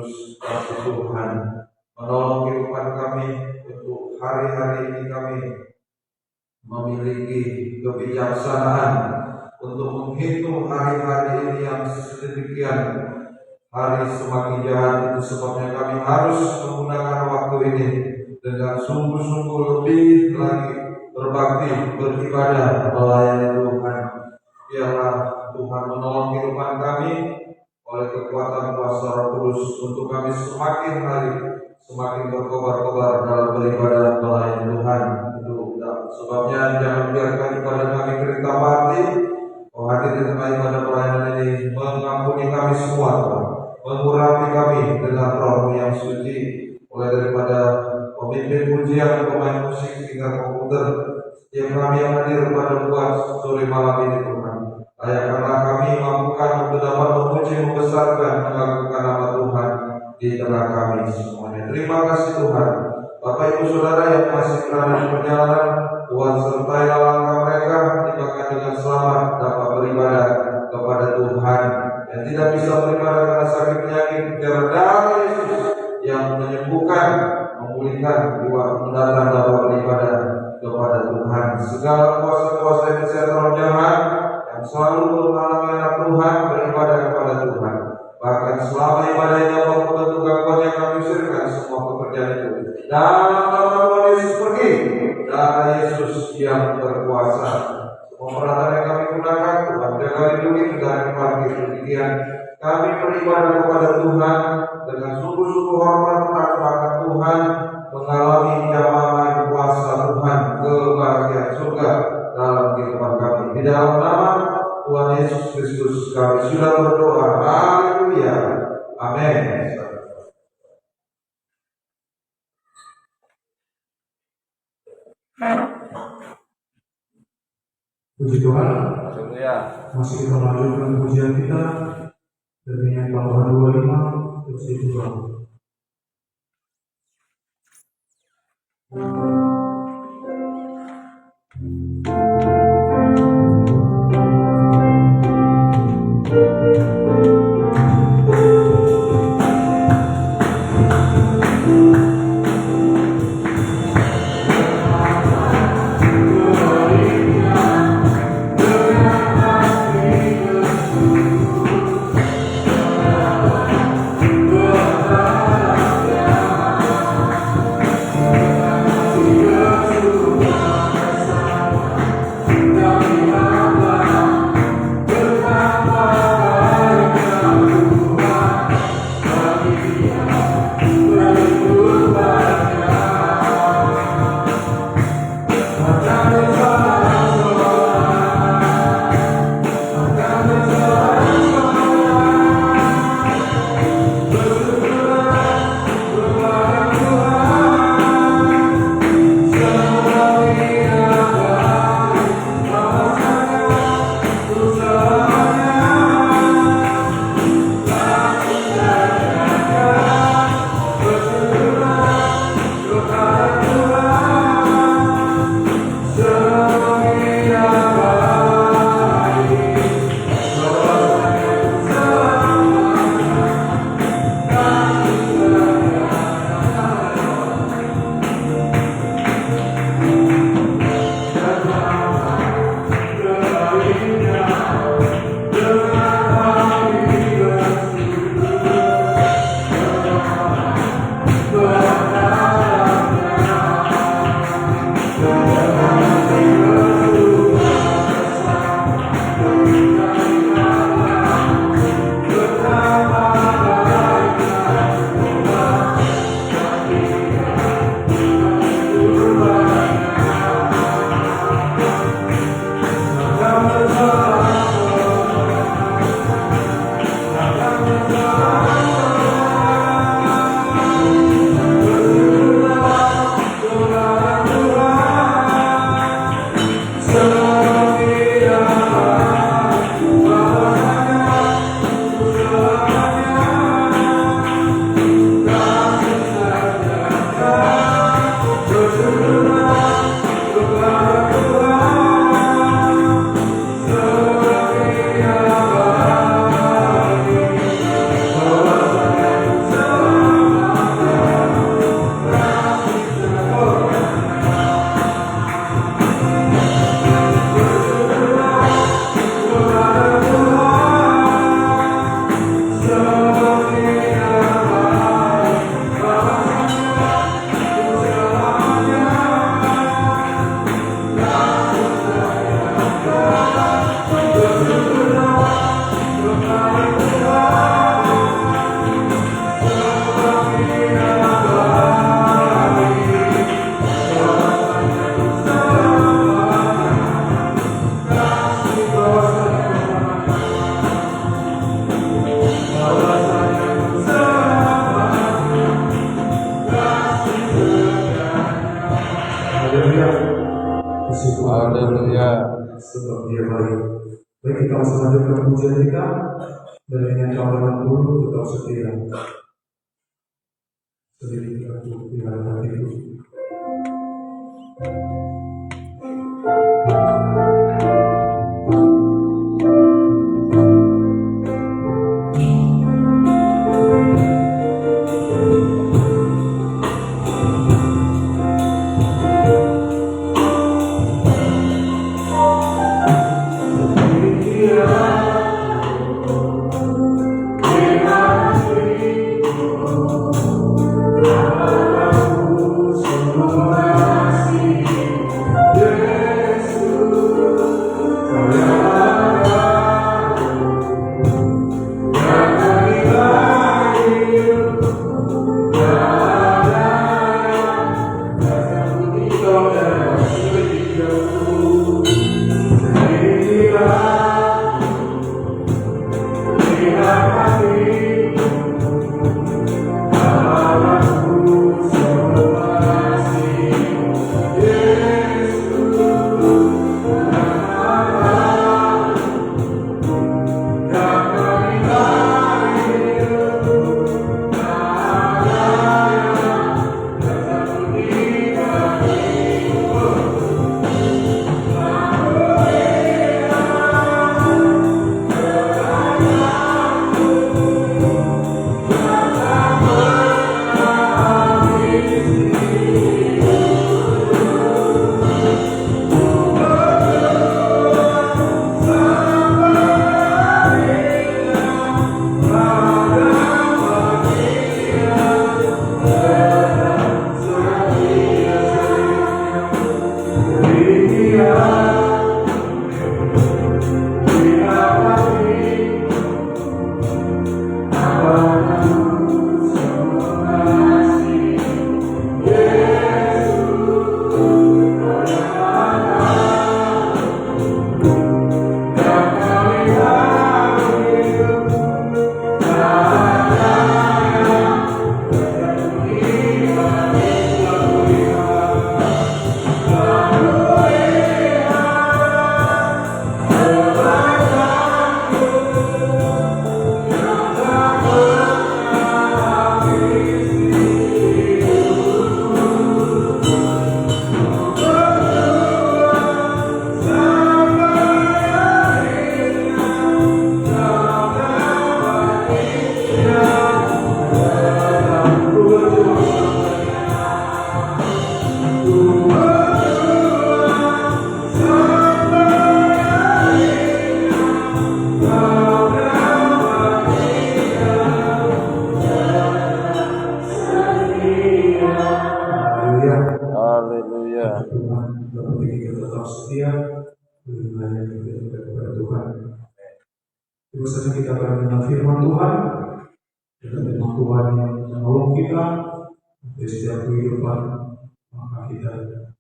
Kudus kasih Tuhan menolong kehidupan kami untuk hari-hari ini kami memiliki kebijaksanaan untuk menghitung hari-hari ini yang sedemikian. Hari semakin jahat, itu sebabnya kami harus menggunakan waktu ini dengan sungguh-sungguh lebih lagi berbakti, beribadah, melayani Tuhan. Biarlah Tuhan menolong kehidupan kami oleh kekuatan kuasa Roh Kudus untuk kami semakin hari semakin berkobar-kobar dalam beribadah melayani Tuhan. Itu sebabnya jangan biarkan kepada kami kereta mati. Oh, hadir di tengah ibadah pelayanan ini, mengampuni kami semua, mengurapi kami dengan Roh yang suci, mulai daripada pemimpin pujian, pemain musik hingga komputer, setiap kami yang hadir pada buat sore malam ini Tuhan. Layakkanlah kami mampukan untuk dapat memuji, membesarkan, mengagungkan nama Tuhan di tengah kami semuanya. Terima kasih Tuhan. Bapak Ibu Saudara yang masih berada di perjalanan, Tuhan sertai langkah mereka, tibakan dengan selamat dapat beribadah kepada Tuhan. Yang tidak bisa beribadah karena sakit penyakit, biar darah Yesus yang menyembuhkan, memulihkan, jiwa mendatang dapat beribadah kepada Tuhan. Segala kuasa-kuasa yang setan jahat yang selalu menghalangi anak Tuhan beribadah kepada Tuhan, bahkan selama ibadahnya maupun bentuk gangguan yang kami usirkan semua pekerjaan itu dalam nama Tuhan Yesus pergi. Darah Yesus yang berkuasa. Semua peralatan yang kami gunakan Tuhan jaga lindungi kendaraan parkir. Demikian kami beribadah kepada Tuhan dengan sungguh-sungguh hormat akan Tuhan, mengalami jamaah kuasa Tuhan, kebahagiaan surga dalam kehidupan kami. Di dalam nama Tuhan Yesus Kristus kami sudah berdoa. Haleluya. Amin. Puji Tuhan. Masih kita lanjutkan pujian kita dari yang Bapa 25 terus diulang. Hallelujah. kasih Tuhan. Haleluya. Sebab Dia baik. Baik, kita langsung lanjutkan pujian kita. Dan yang kawanan dulu tetap setia. Sedikit aku di dalam hatiku. Terus saja kita akan mendengar firman Tuhan. Firman Tuhan yang menolong kita di setiap kehidupan maka kita.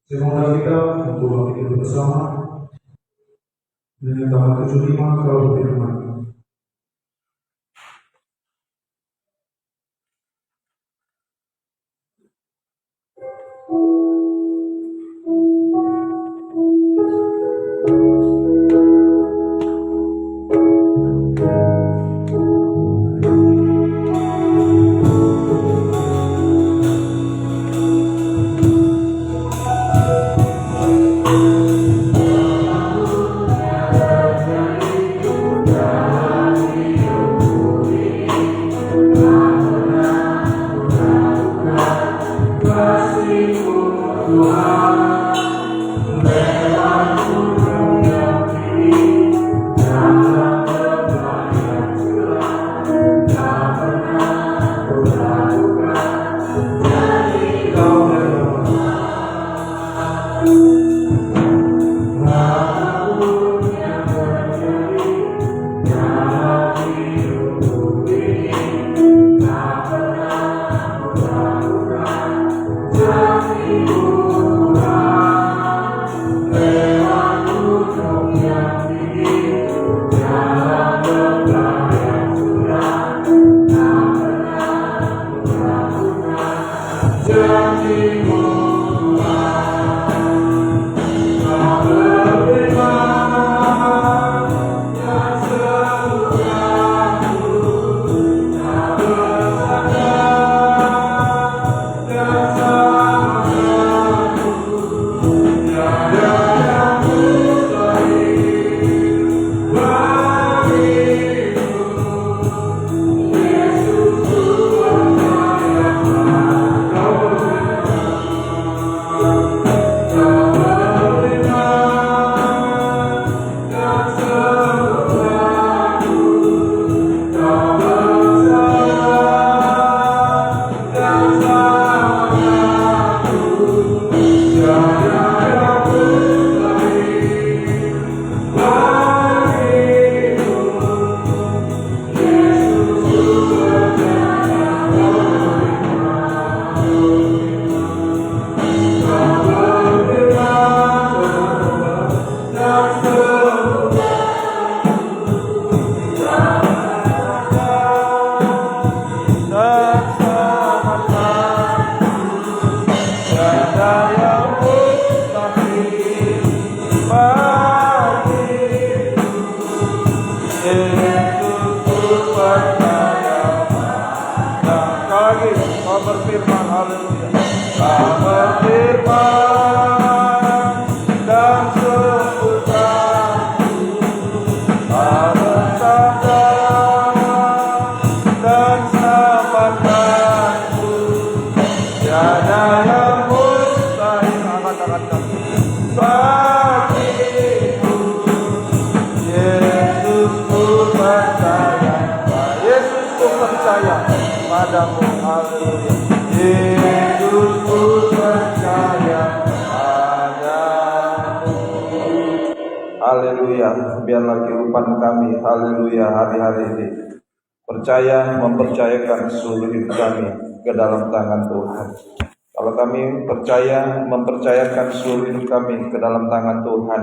Semoga kita untuk waktu itu bersama. Dan Taman 75 kalau berfirman. haleluya. Kau berfirman dan sembuhkanku, kau bersabda dan selamatkanku. Tiada yang mustahil bagimu, Yesusku percaya, Yesusku percaya padamu, haleluya. Yesusku percaya padamu, haleluya. Biarlah kehidupan kami, haleluya, hari-hari ini mempercayakan seluruh hidup kami ke dalam tangan Tuhan. Kalau kami mempercayakan seluruh hidup kami ke dalam tangan Tuhan,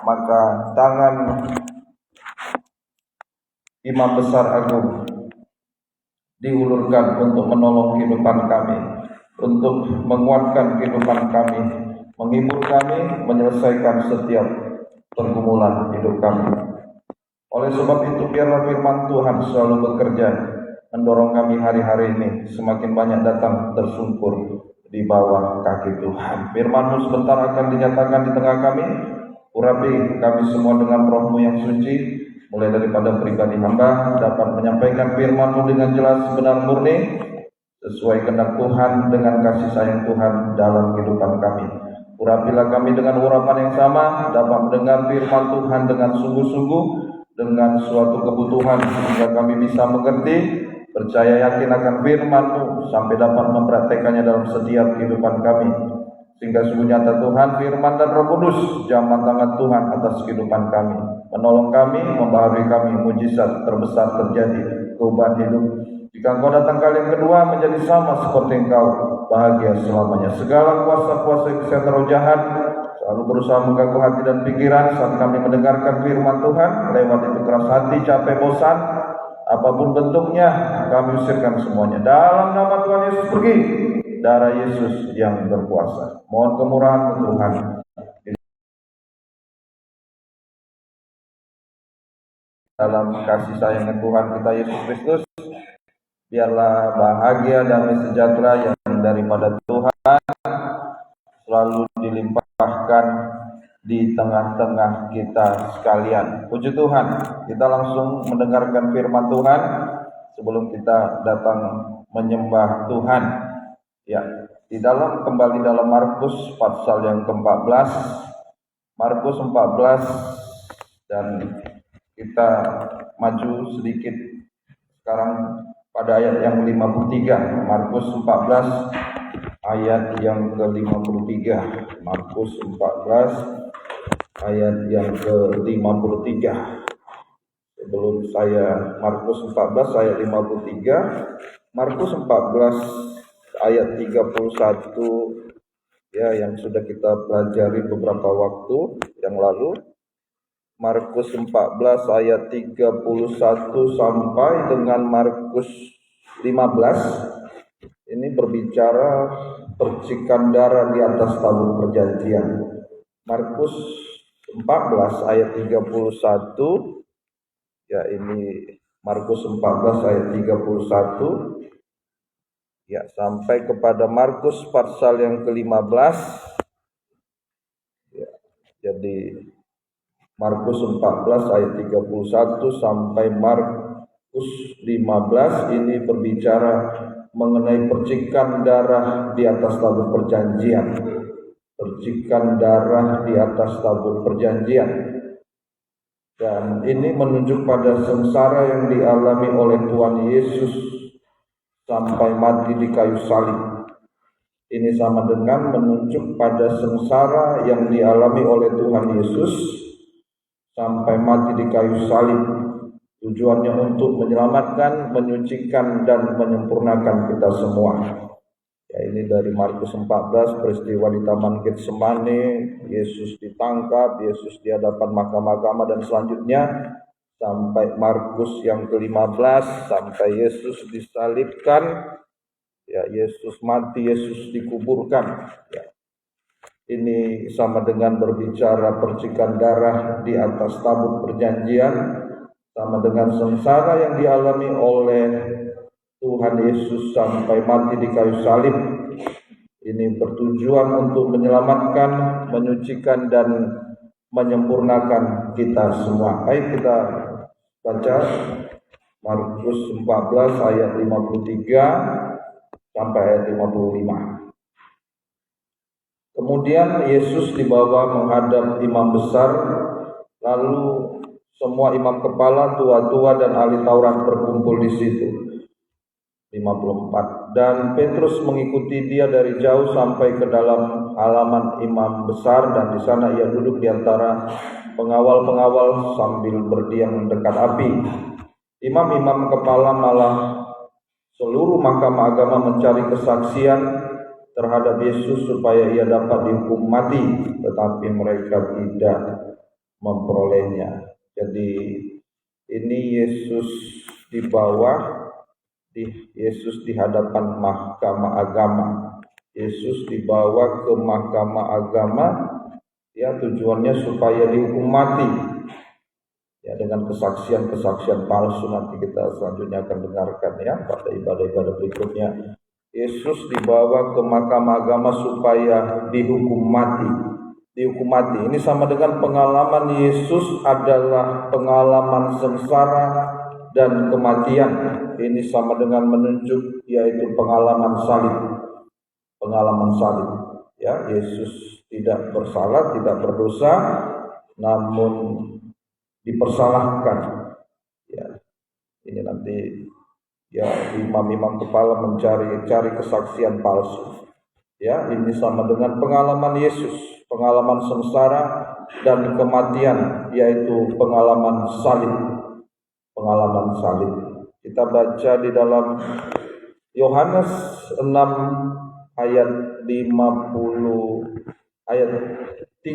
maka tangan Imam Besar Agung diulurkan untuk menolong kehidupan kami, untuk menguatkan kehidupan kami, menghibur kami, menyelesaikan setiap pergumulan hidup kami. Oleh sebab itu, biarlah firman Tuhan selalu bekerja, mendorong kami hari-hari ini semakin banyak datang tersungkur di bawah kaki Tuhan. Firman-Mu sebentar akan dinyatakan di tengah kami. Urapi kami semua dengan Roh-Mu yang suci, mulai daripada pribadi hamba dapat menyampaikan firman-Mu dengan jelas, benar, murni, sesuai kehendak Tuhan, dengan kasih sayang Tuhan dalam kehidupan kami. Urapilah kami dengan urapan yang sama, dapat mendengar firman Tuhan dengan sungguh-sungguh, dengan suatu kebutuhan, sehingga kami bisa mengerti, percaya, yakin akan firman-Mu, sampai dapat mempraktekannya dalam setiap kehidupan kami, sehingga sungguh nyata Tuhan, firman dan Roh Kudus jamaah tangan Tuhan atas kehidupan kami, menolong kami, membaharui kami, mujizat terbesar terjadi, perubahan hidup. Jika Engkau datang kali yang kedua, menjadi sama seperti Engkau, bahagia selamanya. Segala kuasa-kuasa kesehatan roh jahat selalu berusaha mengganggu hati dan pikiran saat kami mendengarkan firman Tuhan. Lewat itu keras hati, capek, bosan, apapun bentuknya, kami usirkan semuanya. Dalam nama Tuhan Yesus, pergi. Darah Yesus yang berkuasa. Mohon kemurahan Tuhan. Dalam kasih sayang Tuhan kita Yesus Kristus, biarlah bahagia, damai, sejahtera yang daripada Tuhan selalu dilimpahkan di tengah-tengah kita sekalian. Puji Tuhan, kita langsung mendengarkan firman Tuhan sebelum kita datang menyembah Tuhan. Ya, kembali dalam Markus pasal yang ke-14. Markus 14, dan kita maju sedikit sekarang pada ayat yang 53. Markus 14 ayat yang ke-53. Markus 14 ayat yang ke-53. Sebelum saya Markus 14 ayat 53, Markus 14 ayat 31 ya, yang sudah kita pelajari beberapa waktu yang lalu. Markus 14 ayat 31 sampai dengan Markus 15 ini berbicara percikan darah di atas tabur perjanjian. Markus 14 ayat 31 ya, ini Markus 14 ayat 31 ya, sampai kepada Markus pasal yang ke-15 ya. Jadi Markus 14 ayat 31 sampai Markus 15 ini berbicara mengenai percikan darah di atas tabur perjanjian. Percikan darah di atas tabur perjanjian. Dan ini menunjuk pada sengsara yang dialami oleh Tuhan Yesus sampai mati di kayu salib. Ini sama dengan menunjuk pada sengsara yang dialami oleh Tuhan Yesus sampai mati di kayu salib. Tujuannya untuk menyelamatkan, menyucikan, dan menyempurnakan kita semua. Ya, ini dari Markus 14, peristiwa di Taman Getsemani, Yesus ditangkap, Yesus di hadapan mahkamah dan selanjutnya sampai Markus yang ke-15 sampai Yesus disalibkan. Ya, Yesus mati, Yesus dikuburkan. Ya. Ini sama dengan berbicara percikan darah di atas tabut perjanjian, sama dengan sengsara yang dialami oleh Tuhan Yesus sampai mati di kayu salib. Ini bertujuan untuk menyelamatkan, menyucikan, dan menyempurnakan kita semua. Baik, kita baca Markus 14 ayat 53 sampai ayat 55. Kemudian Yesus dibawa menghadap imam besar, lalu semua imam kepala, tua-tua, dan ahli Taurat berkumpul di situ. 54. Dan Petrus mengikuti dia dari jauh sampai ke dalam halaman imam besar, dan di sana ia duduk di antara pengawal-pengawal sambil berdiam dekat api. Imam-imam kepala malah seluruh mahkamah agama mencari kesaksian terhadap Yesus supaya ia dapat dihukum mati, tetapi mereka tidak memperolehnya. Jadi ini Yesus dibawa, Yesus di hadapan mahkamah agama. Yesus dibawa ke mahkamah agama, ya, tujuannya supaya dihukum mati, ya, dengan kesaksian-kesaksian palsu. Nanti kita selanjutnya akan dengarkan, ya, pada ibadah-ibadah berikutnya. Yesus dibawa ke mahkamah agama supaya dihukum mati. Dihukum mati. Ini sama dengan pengalaman Yesus adalah pengalaman sengsara dan kematian. Ini sama dengan menunjuk, yaitu pengalaman salib. Pengalaman salib. Ya, Yesus tidak bersalah, tidak berdosa, namun dipersalahkan. Ya, ini nanti, ya, imam-imam kepala mencari kesaksian palsu. Ya, ini sama dengan pengalaman Yesus, pengalaman sengsara dan kematian, yaitu pengalaman salib. Pengalaman salib. Kita baca di dalam Yohanes 6 ayat 31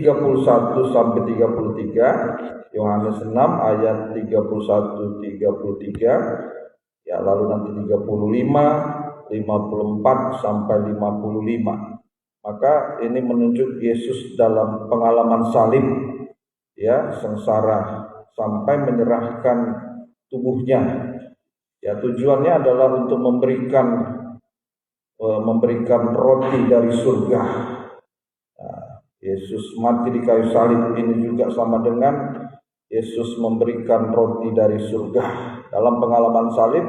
sampai 33. Yohanes 6 ayat 31-33. Ya, lalu nanti 35, 54 sampai 55. Maka ini menunjuk Yesus dalam pengalaman salib, ya, sengsara sampai menyerahkan tubuhnya. Ya, tujuannya adalah untuk memberikan roti dari surga. Nah, Yesus mati di kayu salib ini juga sama dengan Yesus memberikan roti dari surga. Dalam pengalaman salib,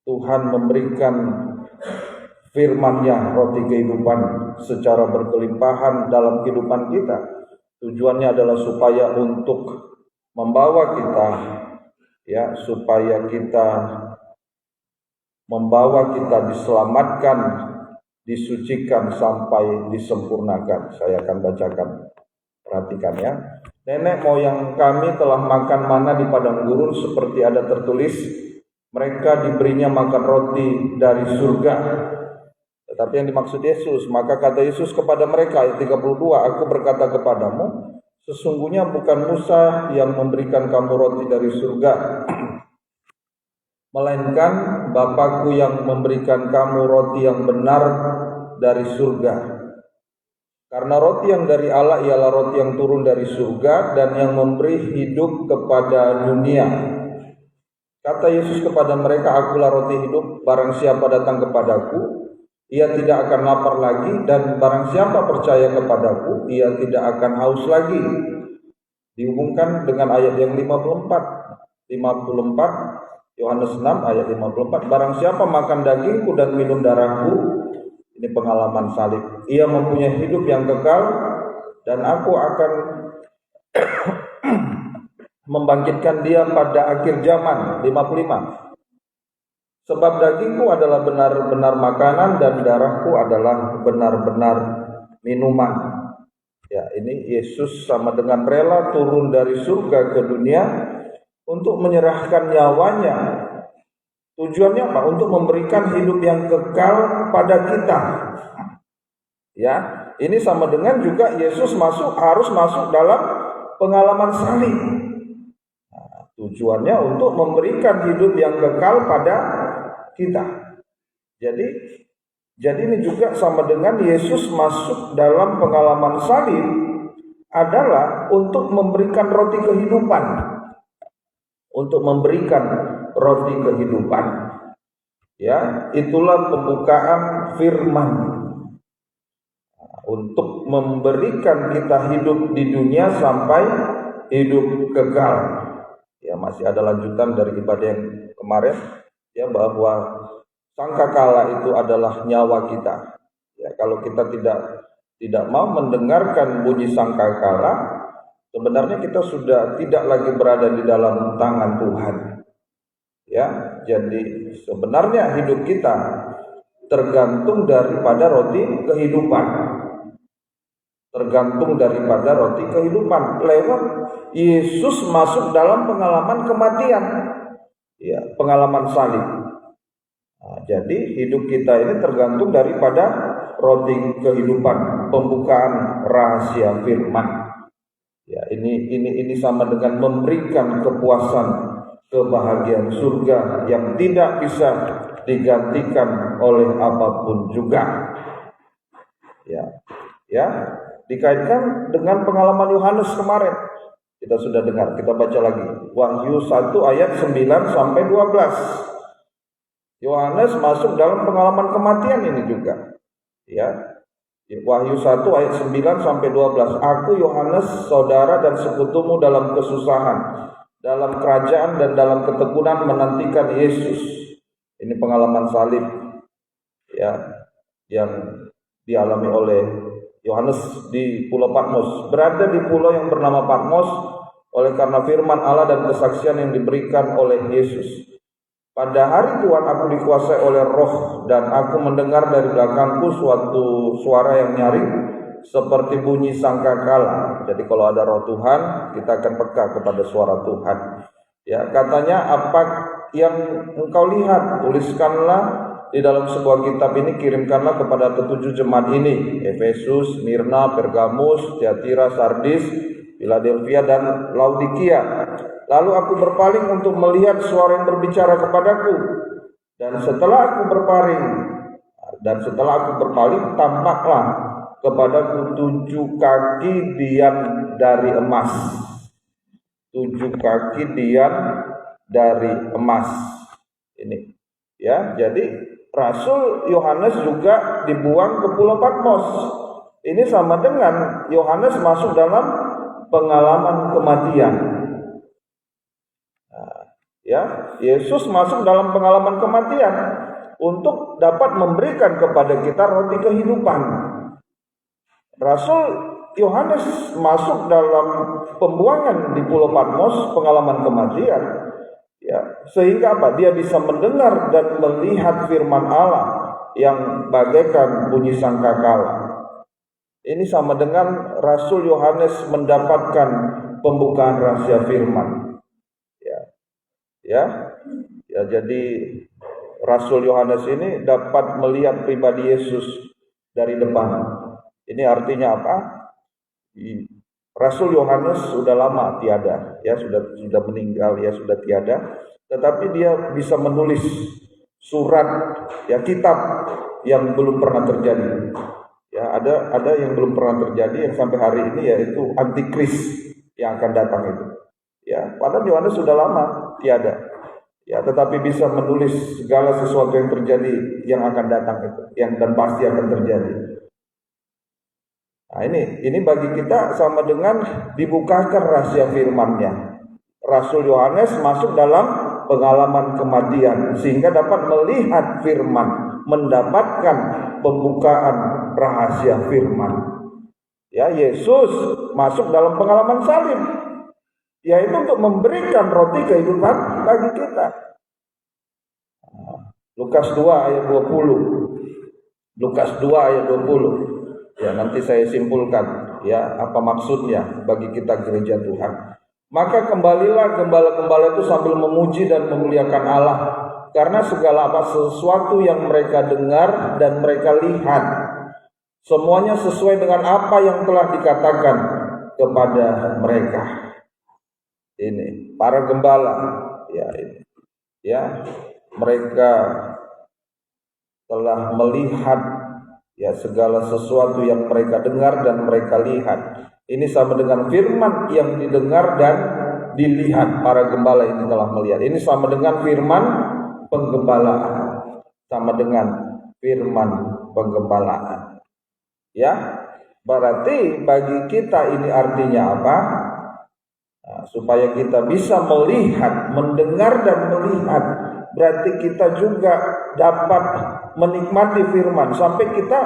Tuhan memberikan firman-Nya, roti kehidupan, secara berkelimpahan dalam kehidupan kita. Tujuannya adalah supaya untuk membawa kita, ya, supaya kita diselamatkan, disucikan sampai disempurnakan. Saya akan bacakan, perhatikan, ya. Nenek moyang kami telah makan mana di padang gurun, seperti ada tertulis, mereka diberinya makan roti dari surga. Tetapi yang dimaksud Yesus, maka kata Yesus kepada mereka, ayat 32, aku berkata kepadamu, sesungguhnya bukan Musa yang memberikan kamu roti dari surga, melainkan Bapakku yang memberikan kamu roti yang benar dari surga. Karena roti yang dari Allah ialah roti yang turun dari surga dan yang memberi hidup kepada dunia. Kata Yesus kepada mereka, akulah roti hidup, barang siapa datang kepadaku, ia tidak akan lapar lagi, dan barang siapa percaya kepadaku, ia tidak akan haus lagi. Dihubungkan dengan ayat yang 54, Yohanes 6 ayat 54, barang siapa makan dagingku dan minum darahku, ini pengalaman salib, ia mempunyai hidup yang kekal, dan aku akan membangkitkan dia pada akhir zaman. 55. Sebab dagingku adalah benar-benar makanan dan darahku adalah benar-benar minuman. Ya, ini Yesus sama dengan rela turun dari surga ke dunia untuk menyerahkan nyawanya. Tujuannya apa? Untuk memberikan hidup yang kekal pada kita. Ya, ini sama dengan juga Yesus harus masuk dalam pengalaman salib. Nah, tujuannya untuk memberikan hidup yang kekal pada kita. Jadi ini juga sama dengan Yesus masuk dalam pengalaman salib adalah untuk memberikan roti kehidupan. Untuk memberikan roti kehidupan. Ya, itulah pembukaan firman. untuk memberikan kita hidup di dunia sampai hidup kekal. Ya, masih ada lanjutan dari ibadah yang kemarin, ya, bahwa sangkakala itu adalah nyawa kita. Ya, kalau kita tidak mau mendengarkan bunyi sangkakala, sebenarnya kita sudah tidak lagi berada di dalam tangan Tuhan. Ya, jadi sebenarnya hidup kita tergantung daripada roti kehidupan. Tergantung daripada roti kehidupan. Lewat Yesus masuk dalam pengalaman kematian, ya, pengalaman salib. Nah, jadi hidup kita ini tergantung daripada roti kehidupan, pembukaan rahasia firman. Ya, ini sama dengan memberikan kepuasan, kebahagiaan surga yang tidak bisa digantikan oleh apapun juga. Ya, dikaitkan dengan pengalaman Yohanes kemarin. Kita sudah dengar, kita baca lagi. Wahyu 1 ayat 9 sampai 12. Yohanes masuk dalam pengalaman kematian ini juga. Ya. Wahyu 1 ayat 9 sampai 12. Aku Yohanes, saudara dan sekutumu dalam kesusahan, dalam kerajaan dan dalam ketekunan menantikan Yesus. Ini pengalaman salib, ya, yang dialami oleh Yohanes di Pulau Patmos. Berada di pulau yang bernama Patmos oleh karena firman Allah dan kesaksian yang diberikan oleh Yesus. Pada hari Tuhan aku dikuasai oleh roh, dan aku mendengar dari belakangku suatu suara yang nyaring seperti bunyi sangkakala. Jadi kalau ada roh Tuhan, kita akan peka kepada suara Tuhan. Ya, katanya, apa yang engkau lihat, tuliskanlah di dalam sebuah kitab ini, kirimkanlah kepada ketujuh jemaat ini: Efesus, Smyrna, Pergamus, Tiatira, Sardis, Philadelphia dan Laodikia. Lalu aku berpaling untuk melihat suara yang berbicara kepadaku, dan setelah aku berpaling, tampaklah kepadaku 7 kaki dian dari emas. 7 kaki dian dari emas. Ini, ya, jadi Rasul Yohanes juga dibuang ke Pulau Patmos. Ini sama dengan Yohanes masuk dalam pengalaman kematian. Ya, Yesus masuk dalam pengalaman kematian untuk dapat memberikan kepada kita roti kehidupan. Rasul Yohanes masuk dalam pembuangan di Pulau Patmos, pengalaman kematian. Ya, sehingga apa? Dia bisa mendengar dan melihat firman Allah yang bagaikan bunyi sangkakala. Ini sama dengan Rasul Yohanes mendapatkan pembukaan rahasia firman. Ya, jadi Rasul Yohanes ini dapat melihat pribadi Yesus dari depan. Ini artinya apa? Rasul Yohanes sudah lama tiada, ya, sudah meninggal, ya, sudah tiada. Tetapi dia bisa menulis surat, ya, kitab yang belum pernah terjadi. Ya, ada yang belum pernah terjadi yang sampai hari ini, yaitu antikris yang akan datang itu. Ya, padahal Yohanes sudah lama tiada, ya, tetapi bisa menulis segala sesuatu yang terjadi yang akan datang itu, yang dan pasti akan terjadi. Nah, ini bagi kita sama dengan dibukakan rahasia firman-Nya. Rasul Yohanes masuk dalam pengalaman kematian sehingga dapat melihat firman, mendapatkan pembukaan rahasia firman. Ya, Yesus masuk dalam pengalaman salib, yaitu untuk memberikan roti kehidupan bagi kita. Lukas 2 ayat 20. Lukas 2 ayat 20. Ya, nanti saya simpulkan, ya, apa maksudnya bagi kita gereja Tuhan. Maka kembalilah gembala-gembala itu sambil memuji dan memuliakan Allah, karena segala sesuatu yang mereka dengar dan mereka lihat, semuanya sesuai dengan apa yang telah dikatakan kepada mereka. Ini para gembala, ya, ini, ya, mereka telah melihat, ya, segala sesuatu yang mereka dengar dan mereka lihat. Ini sama dengan firman yang didengar dan dilihat. Para gembala ini telah melihat. Ini sama dengan firman penggembalaan. Sama dengan firman penggembalaan. Ya, Berarti bagi kita ini artinya apa? Nah, supaya kita bisa melihat, mendengar dan melihat, berarti kita juga dapat menikmati firman sampai kita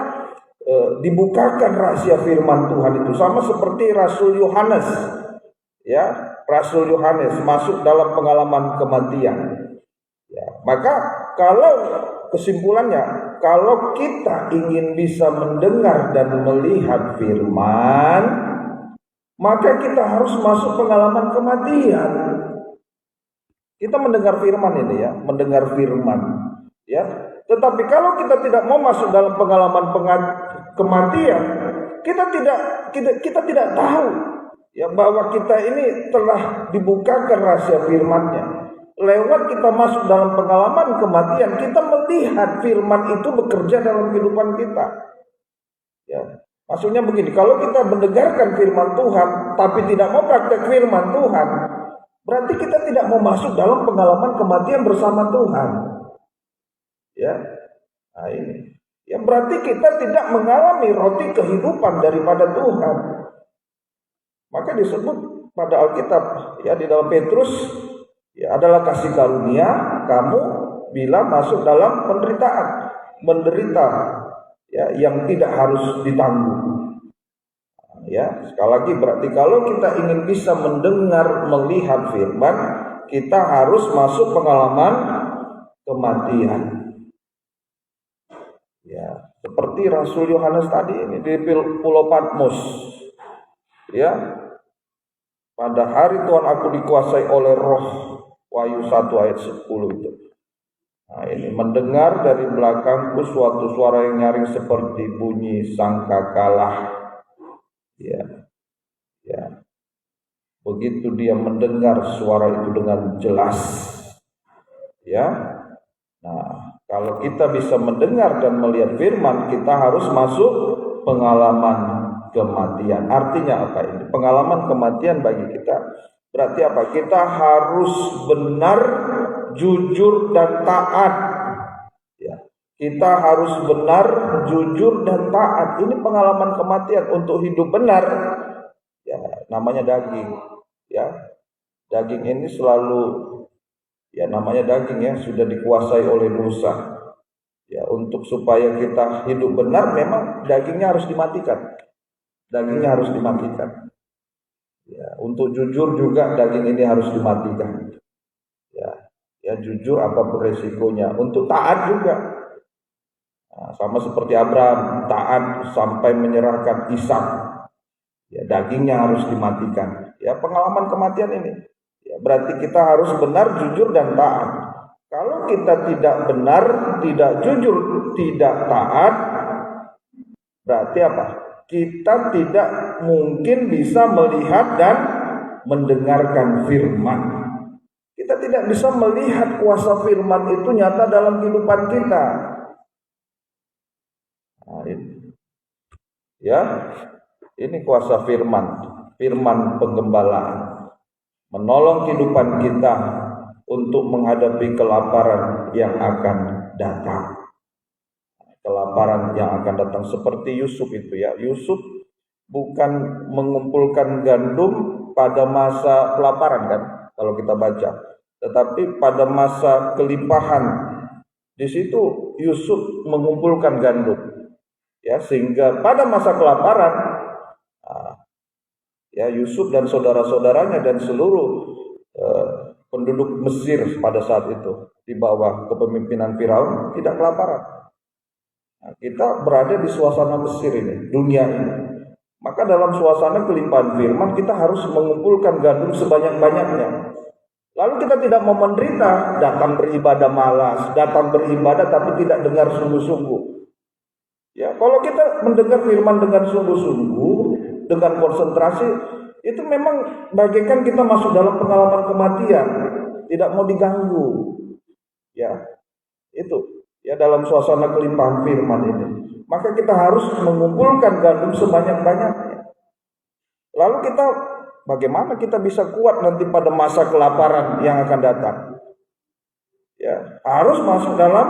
dibukakan rahasia firman Tuhan itu, sama seperti Rasul Yohanes. Ya, Rasul Yohanes masuk dalam pengalaman kematian. Ya, maka kalau kesimpulannya, kalau kita ingin bisa mendengar dan melihat firman, maka kita harus masuk pengalaman kematian. Kita mendengar firman ini ya, mendengar firman ya. Tetapi kalau kita tidak mau masuk dalam pengalaman kematian, kita tidak tahu ya bahwa kita ini telah dibukakan rahasia firman-Nya. Lewat kita masuk dalam pengalaman kematian, kita melihat firman itu bekerja dalam kehidupan kita. Ya. Maksudnya begini, kalau kita mendengarkan firman Tuhan tapi tidak mau praktek firman Tuhan, berarti kita tidak mau masuk dalam pengalaman kematian bersama Tuhan. Ya. Nah ini. Ya berarti kita tidak mengalami roti kehidupan daripada Tuhan. Maka disebut pada Alkitab ya di dalam Petrus ya adalah kasih karunia kamu bila masuk dalam penderitaan, menderita ya yang tidak harus ditanggung. Ya, sekali lagi berarti kalau kita ingin bisa mendengar, melihat firman, kita harus masuk pengalaman kematian. Ya, seperti Rasul Yohanes tadi ini di Pulau Patmos. Ya. Pada hari Tuhan aku dikuasai oleh roh, Wahyu 1 ayat 10 itu. Nah, ini mendengar dari belakangku suatu suara yang nyaring seperti bunyi sangkakala. Ya. Ya. Begitu dia mendengar suara itu dengan jelas. Ya. Nah, kalau kita bisa mendengar dan melihat firman, kita harus masuk pengalaman kematian. Artinya apa ini? Pengalaman kematian bagi kita berarti apa? Kita harus benar, jujur dan taat. Ya. Kita harus benar, jujur dan taat. Ini pengalaman kematian. Untuk hidup benar, ya namanya daging. Ya, daging ini selalu, ya namanya daging ya sudah dikuasai oleh dosa. Ya, untuk supaya kita hidup benar, memang dagingnya harus dimatikan. Dagingnya harus dimatikan. Ya, untuk jujur juga daging ini harus dimatikan. Ya jujur apapun resikonya. Untuk taat juga. Nah, sama seperti Abraham, taat sampai menyerahkan Ishak. Ya, dagingnya harus dimatikan. Ya, pengalaman kematian ini. Ya, berarti kita harus benar, jujur dan taat. Kalau kita tidak benar, tidak jujur, tidak taat, berarti apa? Kita tidak mungkin bisa melihat dan mendengarkan firman. Kita tidak bisa melihat kuasa firman itu nyata dalam kehidupan kita. Nah, ini. Ya, ini kuasa firman, firman penggembalaan, menolong kehidupan kita untuk menghadapi kelaparan yang akan datang. Kelaparan yang akan datang seperti Yusuf itu ya. Yusuf bukan mengumpulkan gandum pada masa kelaparan kan kalau kita baca, tetapi pada masa kelimpahan. Di situ Yusuf mengumpulkan gandum. Ya, sehingga pada masa kelaparan ya Yusuf dan saudara-saudaranya dan seluruh penduduk Mesir pada saat itu di bawah kepemimpinan Firaun tidak kelaparan. Nah, kita berada di suasana Mesir ini, dunia ini. Maka dalam suasana kelimpahan firman kita harus mengumpulkan gandum sebanyak-banyaknya. Lalu kita tidak mau menderita, datang beribadah malas, datang beribadah tapi tidak dengar sungguh-sungguh. Ya, kalau kita mendengar firman dengan sungguh-sungguh, dengan konsentrasi, itu memang bagaikan kita masuk dalam pengalaman kematian, tidak mau diganggu. Ya, itu. Ya, dalam suasana kelimpahan firman ini, maka kita harus mengumpulkan gandum sebanyak-banyaknya. Lalu kita, bagaimana kita bisa kuat nanti pada masa kelaparan yang akan datang? Ya, harus masuk dalam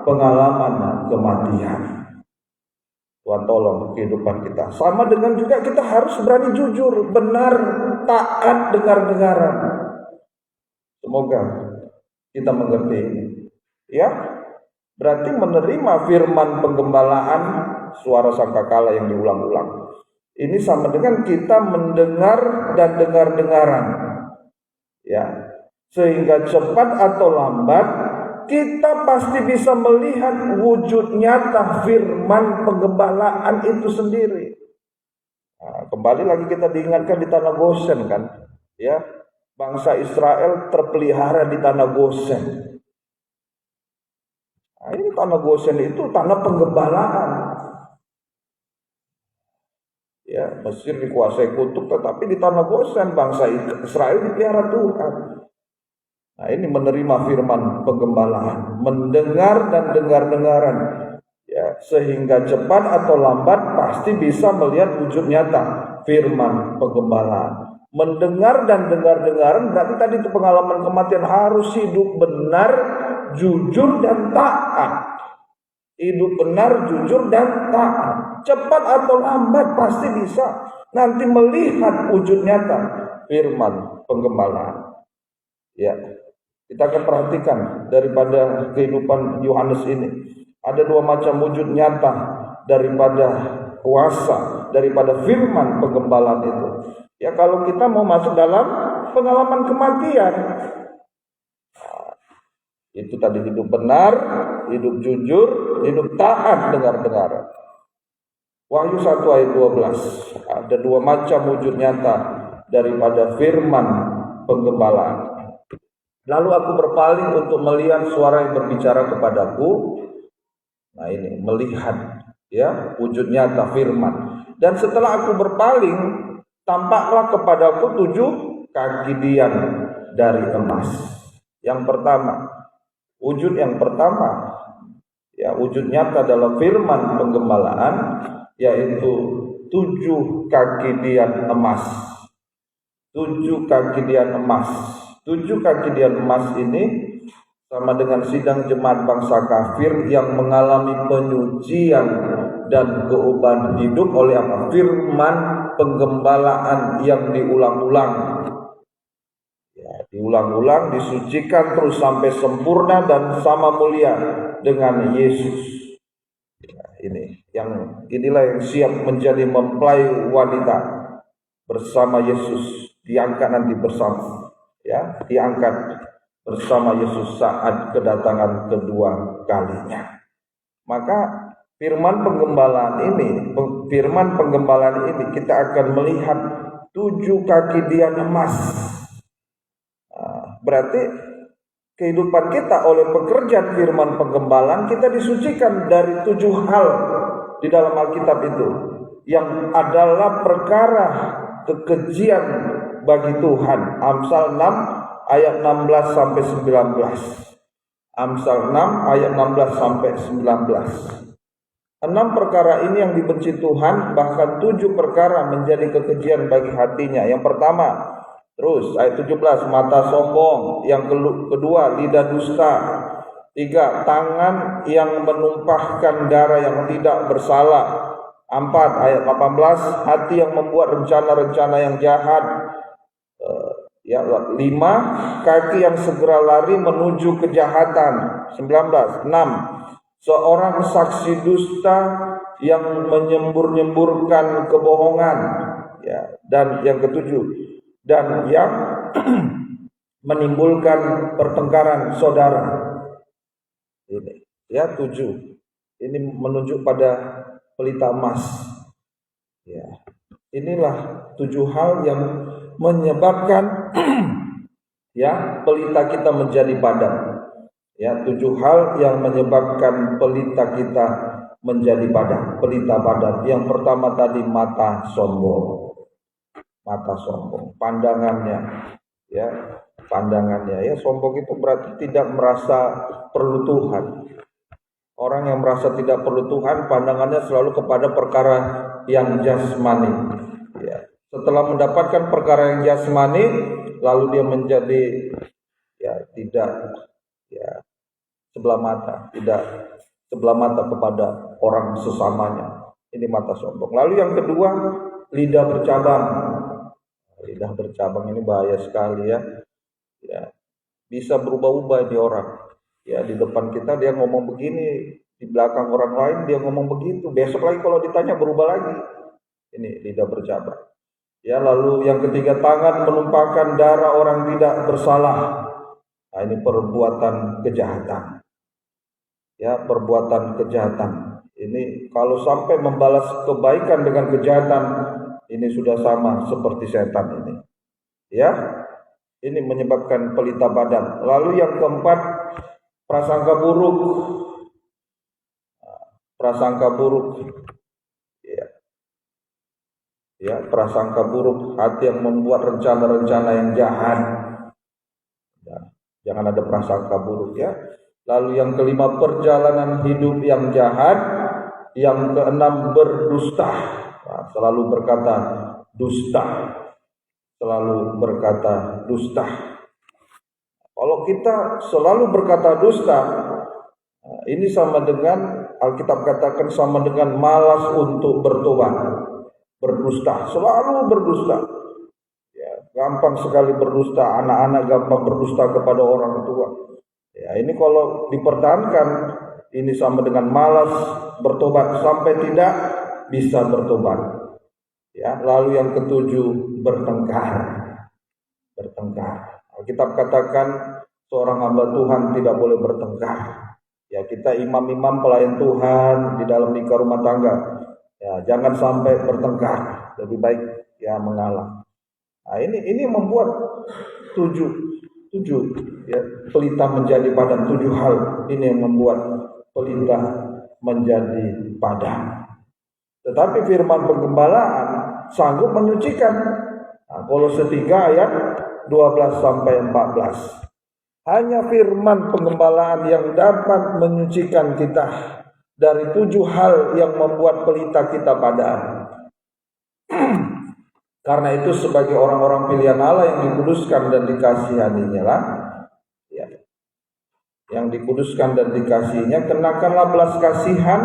pengalaman kematian. Tuhan tolong kehidupan kita. Sama dengan juga kita harus berani jujur, benar, taat, dengar-dengaran. Semoga kita mengerti ini. Ya, berarti menerima firman penggembalaan suara sangkakala yang diulang-ulang. Ini sama dengan kita mendengar dan dengar-dengaran. Ya, sehingga cepat atau lambat kita pasti bisa melihat wujud nyata firman penggembalaan itu sendiri. Nah, kembali lagi kita diingatkan di tanah Gosen kan, ya, bangsa Israel terpelihara di tanah Gosen. Nah, ini tanah Gosen itu tanah penggembalaan. Ya, Mesir dikuasai kutuk, tetapi di tanah Gosen bangsa Israel dipelihara Tuhan. Nah, ini menerima firman penggembalaan, mendengar dan dengar-dengaran, ya, sehingga cepat atau lambat pasti bisa melihat wujud nyata firman penggembalaan. Mendengar dan dengar-dengaran berarti tadi itu pengalaman kematian, harus hidup benar, jujur dan taat. Hidup benar, jujur dan taat. Cepat atau lambat pasti bisa nanti melihat wujud nyata firman penggembalaan. Ya. Kita akan perhatikan daripada kehidupan Yohanes ini. Ada dua macam wujud nyata daripada kuasa, daripada firman penggembalaan itu. Ya, kalau kita mau masuk dalam pengalaman kematian, itu tadi hidup benar, hidup jujur, hidup taat dengar-dengaran. Wahyu 1 ayat 12. Ada dua macam wujud nyata daripada firman penggembalaan. Lalu aku berpaling untuk melihat suara yang berbicara kepadaku. Nah, ini melihat, ya, wujud nyata firman. Dan setelah aku berpaling, tampaklah kepadaku 7 kaki dian dari emas. Yang pertama, wujud yang pertama, ya, wujud nyata dalam firman penggembalaan, yaitu 7 kaki dian emas. 7 kaki dian emas. 7 kaki dian emas ini sama dengan sidang jemaat bangsa kafir yang mengalami penyucian dan keubahan hidup oleh apa? Firman penggembalaan yang diulang-ulang. Ya, diulang-ulang, disucikan terus sampai sempurna dan sama mulia dengan Yesus. Ya, inilah yang siap menjadi mempelai wanita bersama Yesus, diangkat nanti bersama. Ya, diangkat bersama Yesus saat kedatangan kedua kalinya. Maka firman penggembalaan ini kita akan melihat 7 kaki dian emas. Nah, berarti kehidupan kita oleh pekerjaan firman penggembalaan, kita disucikan dari 7 hal di dalam Alkitab itu, yang adalah perkara kekejian bagi Tuhan. Amsal 6 ayat 16 sampai 19. Amsal 6 ayat 16 sampai 19. 6 perkara ini yang dibenci Tuhan, bahkan 7 perkara menjadi kekejian bagi hatinya. Yang pertama, terus ayat 17, mata sombong. Yang kedua, lidah dusta. 3, tangan yang menumpahkan darah yang tidak bersalah. 4 ayat 18, hati yang membuat rencana-rencana yang jahat. 5, kaki yang segera lari menuju kejahatan. 19, 6, seorang saksi dusta yang menyembur-nyemburkan kebohongan. Ya, dan yang ketujuh, dan yang menimbulkan pertengkaran saudara. Ini, ya, 7. Ini menunjuk pada pelita emas. Ya, inilah 7 hal yang menyebabkan ya, pelita kita menjadi padat. Ya, 7 hal yang menyebabkan pelita kita menjadi padat, pelita padat. Yang pertama tadi mata sombong. Mata sombong, pandangannya, ya, sombong itu berarti tidak merasa perlu Tuhan. Orang yang merasa tidak perlu Tuhan, pandangannya selalu kepada perkara yang jasmani. Ya. Setelah mendapatkan perkara yang jasmani, lalu dia menjadi tidak sebelah mata kepada orang sesamanya. Ini mata sombong. Lalu yang kedua, lidah bercabang. Lidah bercabang ini bahaya sekali ya. Ya, bisa berubah-ubah di orang. Ya, di depan kita dia ngomong begini, di belakang orang lain dia ngomong begitu. Besok lagi kalau ditanya berubah lagi. Ini lidah bercabang. Ya, lalu yang ketiga, tangan menumpahkan darah orang tidak bersalah. Nah, ini perbuatan kejahatan. Ya, perbuatan kejahatan. Ini kalau sampai membalas kebaikan dengan kejahatan, ini sudah sama seperti setan ini. Ya, ini menyebabkan pelita badan. Lalu yang keempat, prasangka buruk. Prasangka buruk. Ya, prasangka buruk, hati yang membuat rencana-rencana yang jahat. Ya, jangan ada prasangka buruk ya. Lalu yang kelima, perjalanan hidup yang jahat. Yang keenam, berdusta. Nah, selalu berkata dusta. Selalu berkata dusta. Kalau kita selalu berkata dusta, ini sama dengan, Alkitab katakan sama dengan malas untuk bertobat. Berdusta, selalu berdusta. Ya, gampang sekali berdusta. Anak-anak gampang berdusta kepada orang tua. Ya, ini kalau dipertahankan, ini sama dengan malas bertobat sampai tidak bisa bertobat. Ya, lalu yang ketujuh, bertengkar. Bertengkar. Alkitab katakan seorang hamba Tuhan tidak boleh bertengkar. Ya, kita imam-imam pelayan Tuhan di dalam lingkar rumah tangga. Ya, jangan sampai bertengkar, lebih baik ya mengalah. Nah, ini membuat tujuh ya, pelita menjadi padam. 7 hal ini yang membuat pelita menjadi padam. Tetapi firman penggembalaan sanggup menyucikan. Nah, Kolose 3 ayat 12 sampai 14. Hanya firman penggembalaan yang dapat menyucikan kita dari 7 hal yang membuat pelita kita padam. Karena itu sebagai orang-orang pilihan Allah yang dikuduskan dan dikasihaninya lah, ya, yang dikuduskan dan dikasihinya, kenakanlah belas kasihan,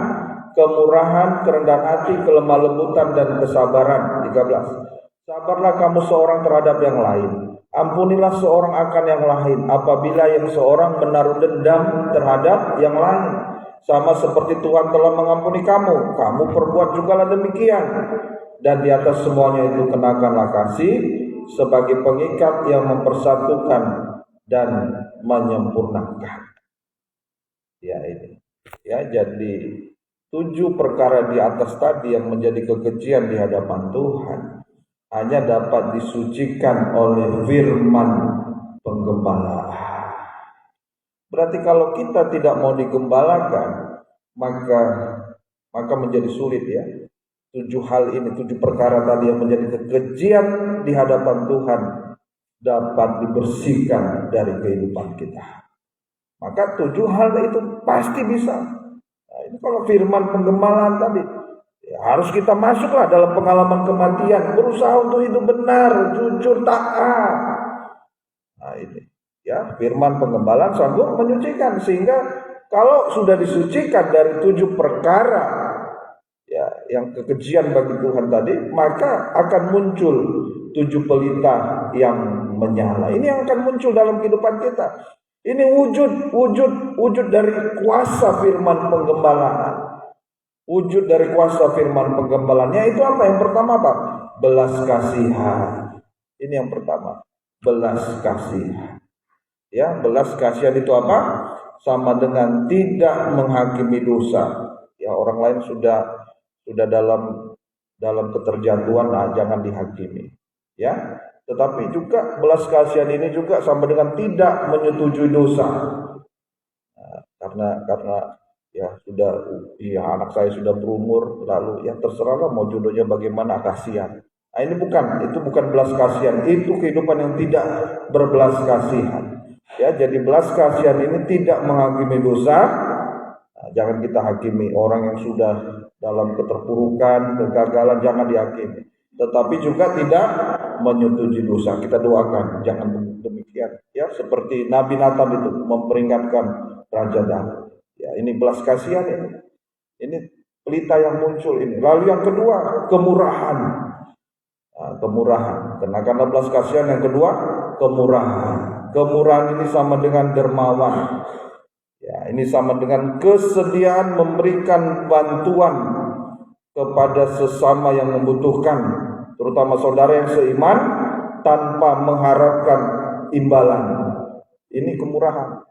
kemurahan, kerendahan hati, kelemah lembutan dan kesabaran. 13. Sabarlah kamu seorang terhadap yang lain. Ampunilah seorang akan yang lain apabila yang seorang menaruh dendam terhadap yang lain. Sama seperti Tuhan telah mengampuni kamu, kamu perbuat jugalah demikian. Dan di atas semuanya itu kenakanlah kasih sebagai pengikat yang mempersatukan dan menyempurnakan. Ya, ini. Ya, jadi 7 perkara di atas tadi yang menjadi kekejian di hadapan Tuhan hanya dapat disucikan oleh firman penggembalaan. Berarti kalau kita tidak mau digembalakan, maka menjadi sulit ya. 7 hal ini, 7 perkara tadi yang menjadi kekejian di hadapan Tuhan dapat dibersihkan dari kehidupan kita. Maka 7 hal itu pasti bisa. Nah, ini kalau firman penggembalaan tadi, ya, harus kita masuklah dalam pengalaman kematian, berusaha untuk hidup benar, jujur, taat. Nah, ini ya, firman penggembalaan sanggup menyucikan, sehingga kalau sudah disucikan dari 7 perkara ya yang kekejian bagi Tuhan tadi, maka akan muncul 7 pelita yang menyala. Ini yang akan muncul dalam kehidupan kita. Ini wujud dari kuasa firman penggembalaan. Wujud dari kuasa firman penggembalaan. Itu apa? Yang pertama apa? Belas kasihan. Ini yang pertama. Belas kasihan. Ya, belas kasihan itu apa? Sama dengan tidak menghakimi dosa. Ya, orang lain sudah dalam keterjatuhan, nah jangan dihakimi. Ya, tetapi juga belas kasihan ini juga sama dengan tidak menyetujui dosa. Nah, karena ya sudah, ya anak saya sudah berumur, lalu ya terserahlah mau jodohnya bagaimana, kasihan. Nah, itu bukan belas kasihan, itu kehidupan yang tidak berbelas kasihan. Ya, jadi belas kasihan ini tidak menghakimi dosa. Nah, jangan kita hakimi orang yang sudah dalam keterpurukan, kegagalan, jangan dihakimi. Tetapi juga tidak menyetujui dosa. Kita doakan jangan demikian. Ya, seperti Nabi Nathan itu memperingatkan Raja Daud. Ya, ini belas kasihan ini. Ini pelita yang muncul ini. Lalu yang kedua, kemurahan. Nah, kemurahan. Kenakan belas kasihan yang kedua, kemurahan. Kemurahan ini sama dengan dermawan. Ya, ini sama dengan kesediaan memberikan bantuan kepada sesama yang membutuhkan, terutama saudara yang seiman, tanpa mengharapkan imbalan. Ini kemurahan.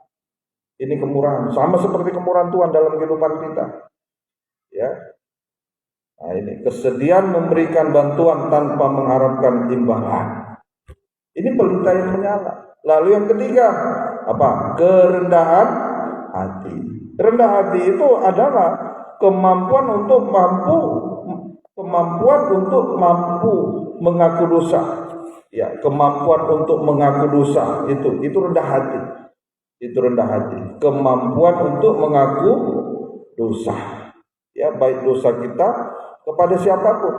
Ini kemurahan, sama seperti kemurahan Tuhan dalam kehidupan kita. Ya. Nah, ini kesediaan memberikan bantuan tanpa mengharapkan imbalan. Ini pelita yang menyala. Lalu yang ketiga, apa? Kerendahan hati. Rendah hati itu adalah kemampuan untuk mampu mengaku dosa. Ya, kemampuan untuk mengaku dosa itu rendah hati. Itu rendah hati. Kemampuan untuk mengaku dosa. Ya, baik dosa kita kepada siapapun.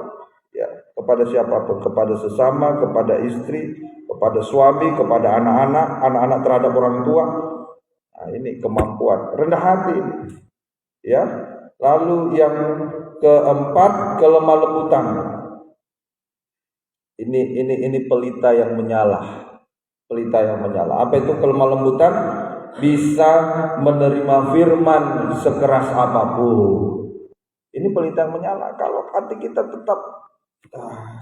Ya, kepada siapapun, kepada sesama, kepada istri, kepada suami, kepada anak-anak terhadap orang tua. Nah, ini kemampuan rendah hati. Ya. Lalu yang keempat, kelemah lembutan. Ini pelita yang menyala. Pelita yang menyala. Apa itu kelemah lembutan? Bisa menerima firman sekeras apapun. Ini pelita yang menyala. Kalau hati kita tetap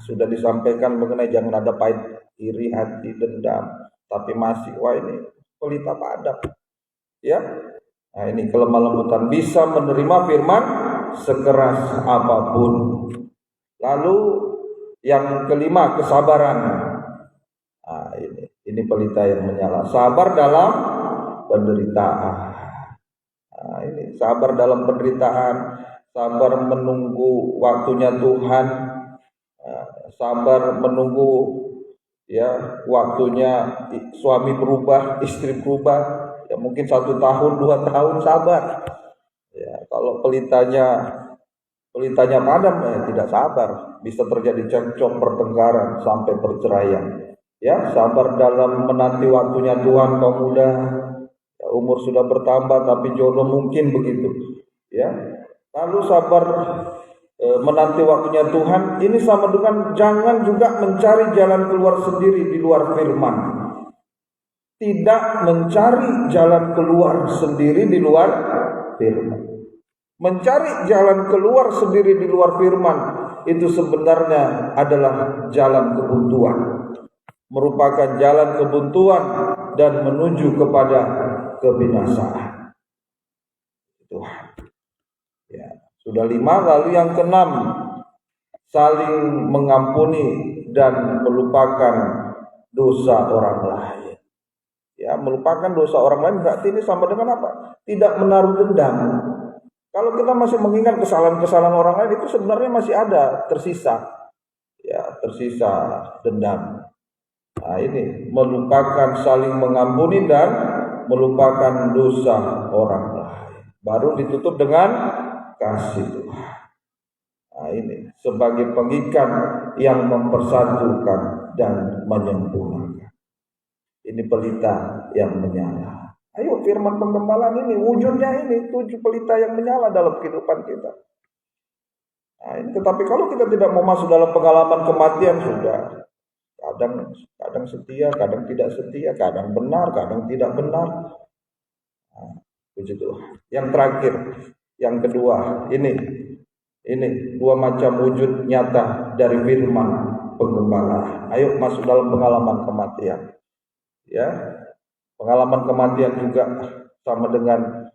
sudah disampaikan mengenai jangan ada pahit, iri hati, dendam, tapi masih ini pelita padam. Ya. Nah, ini kelemah lembutan, bisa menerima firman sekeras apapun. Lalu yang kelima, kesabaran. Nah, ini pelita yang menyala. Sabar dalam penderitaan. Nah, ini sabar dalam penderitaan, sabar menunggu waktunya Tuhan, sabar menunggu ya waktunya suami berubah, istri berubah. Ya mungkin 1 tahun, 2 tahun sabar. Ya, kalau pelitanya padam, tidak sabar, bisa terjadi cekcok, pertengkaran sampai perceraian. Ya, sabar dalam menanti waktunya Tuhan. Kaum muda, ya, umur sudah bertambah tapi jodoh mungkin begitu. Ya, lalu sabar menanti waktunya Tuhan. Ini sama dengan jangan juga mencari jalan keluar sendiri di luar firman. Tidak mencari jalan keluar sendiri di luar firman. Mencari jalan keluar sendiri di luar firman itu sebenarnya adalah jalan kebuntuan. Merupakan jalan kebuntuan dan menuju kepada kebinasaan. Itu. Ya, sudah 5. Lalu yang ke-6, saling mengampuni dan melupakan dosa orang lain. Ya, melupakan dosa orang lain berarti ini sama dengan apa? Tidak menaruh dendam. Kalau kita masih mengingat kesalahan-kesalahan orang lain, itu sebenarnya masih ada tersisa. Ya, tersisa dendam. Nah, ini melupakan, saling mengampuni dan melupakan dosa orang lain. Baru ditutup dengan kasih Tuhan. Nah, ini sebagai pengikat yang mempersatukan dan menyempurnakan. Ini pelita yang menyala. Ayo, firman penggembalaan ini wujudnya ini 7 pelita yang menyala dalam kehidupan kita. Nah, ini, tetapi kalau kita tidak mau masuk dalam pengalaman kematian, sudah kadang setia, kadang tidak setia, kadang benar, kadang tidak benar. Nah, begitu. Yang terakhir, yang kedua, ini 2 macam wujud nyata dari firman penggembalaan. Ayo masuk dalam pengalaman kematian. Ya, pengalaman kematian juga sama dengan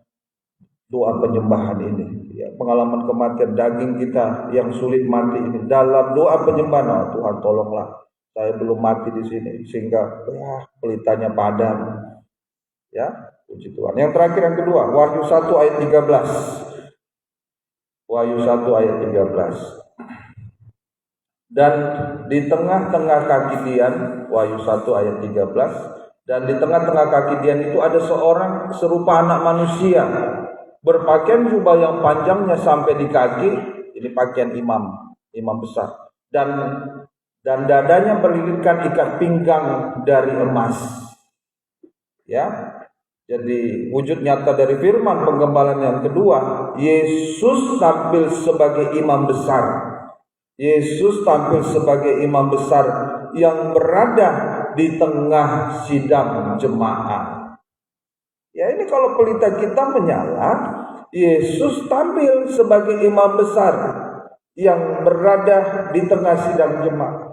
doa penyembahan ini. Ya, pengalaman kematian daging kita yang sulit mati ini dalam doa penyembahan. Tuhan tolonglah, saya belum mati di sini sehingga pelitanya padam. Ya, puji Tuhan. Yang terakhir, yang kedua, Wahyu 1 ayat 13. Wahyu 1 ayat 13. Dan di tengah-tengah kaki Dian, Wahyu 1 ayat 13. Dan di tengah-tengah kaki Dian itu ada seorang serupa anak manusia, berpakaian jubah yang panjangnya sampai di kaki. Ini pakaian imam besar. Dan dadanya berlilitkan ikat pinggang dari emas. Ya. Jadi wujud nyata dari firman penggembalaan yang kedua, Yesus tampil sebagai imam besar. Yesus tampil sebagai imam besar yang berada di tengah sidang jemaat. Ya, ini kalau pelita kita menyala, Yesus tampil sebagai imam besar yang berada di tengah sidang jemaat.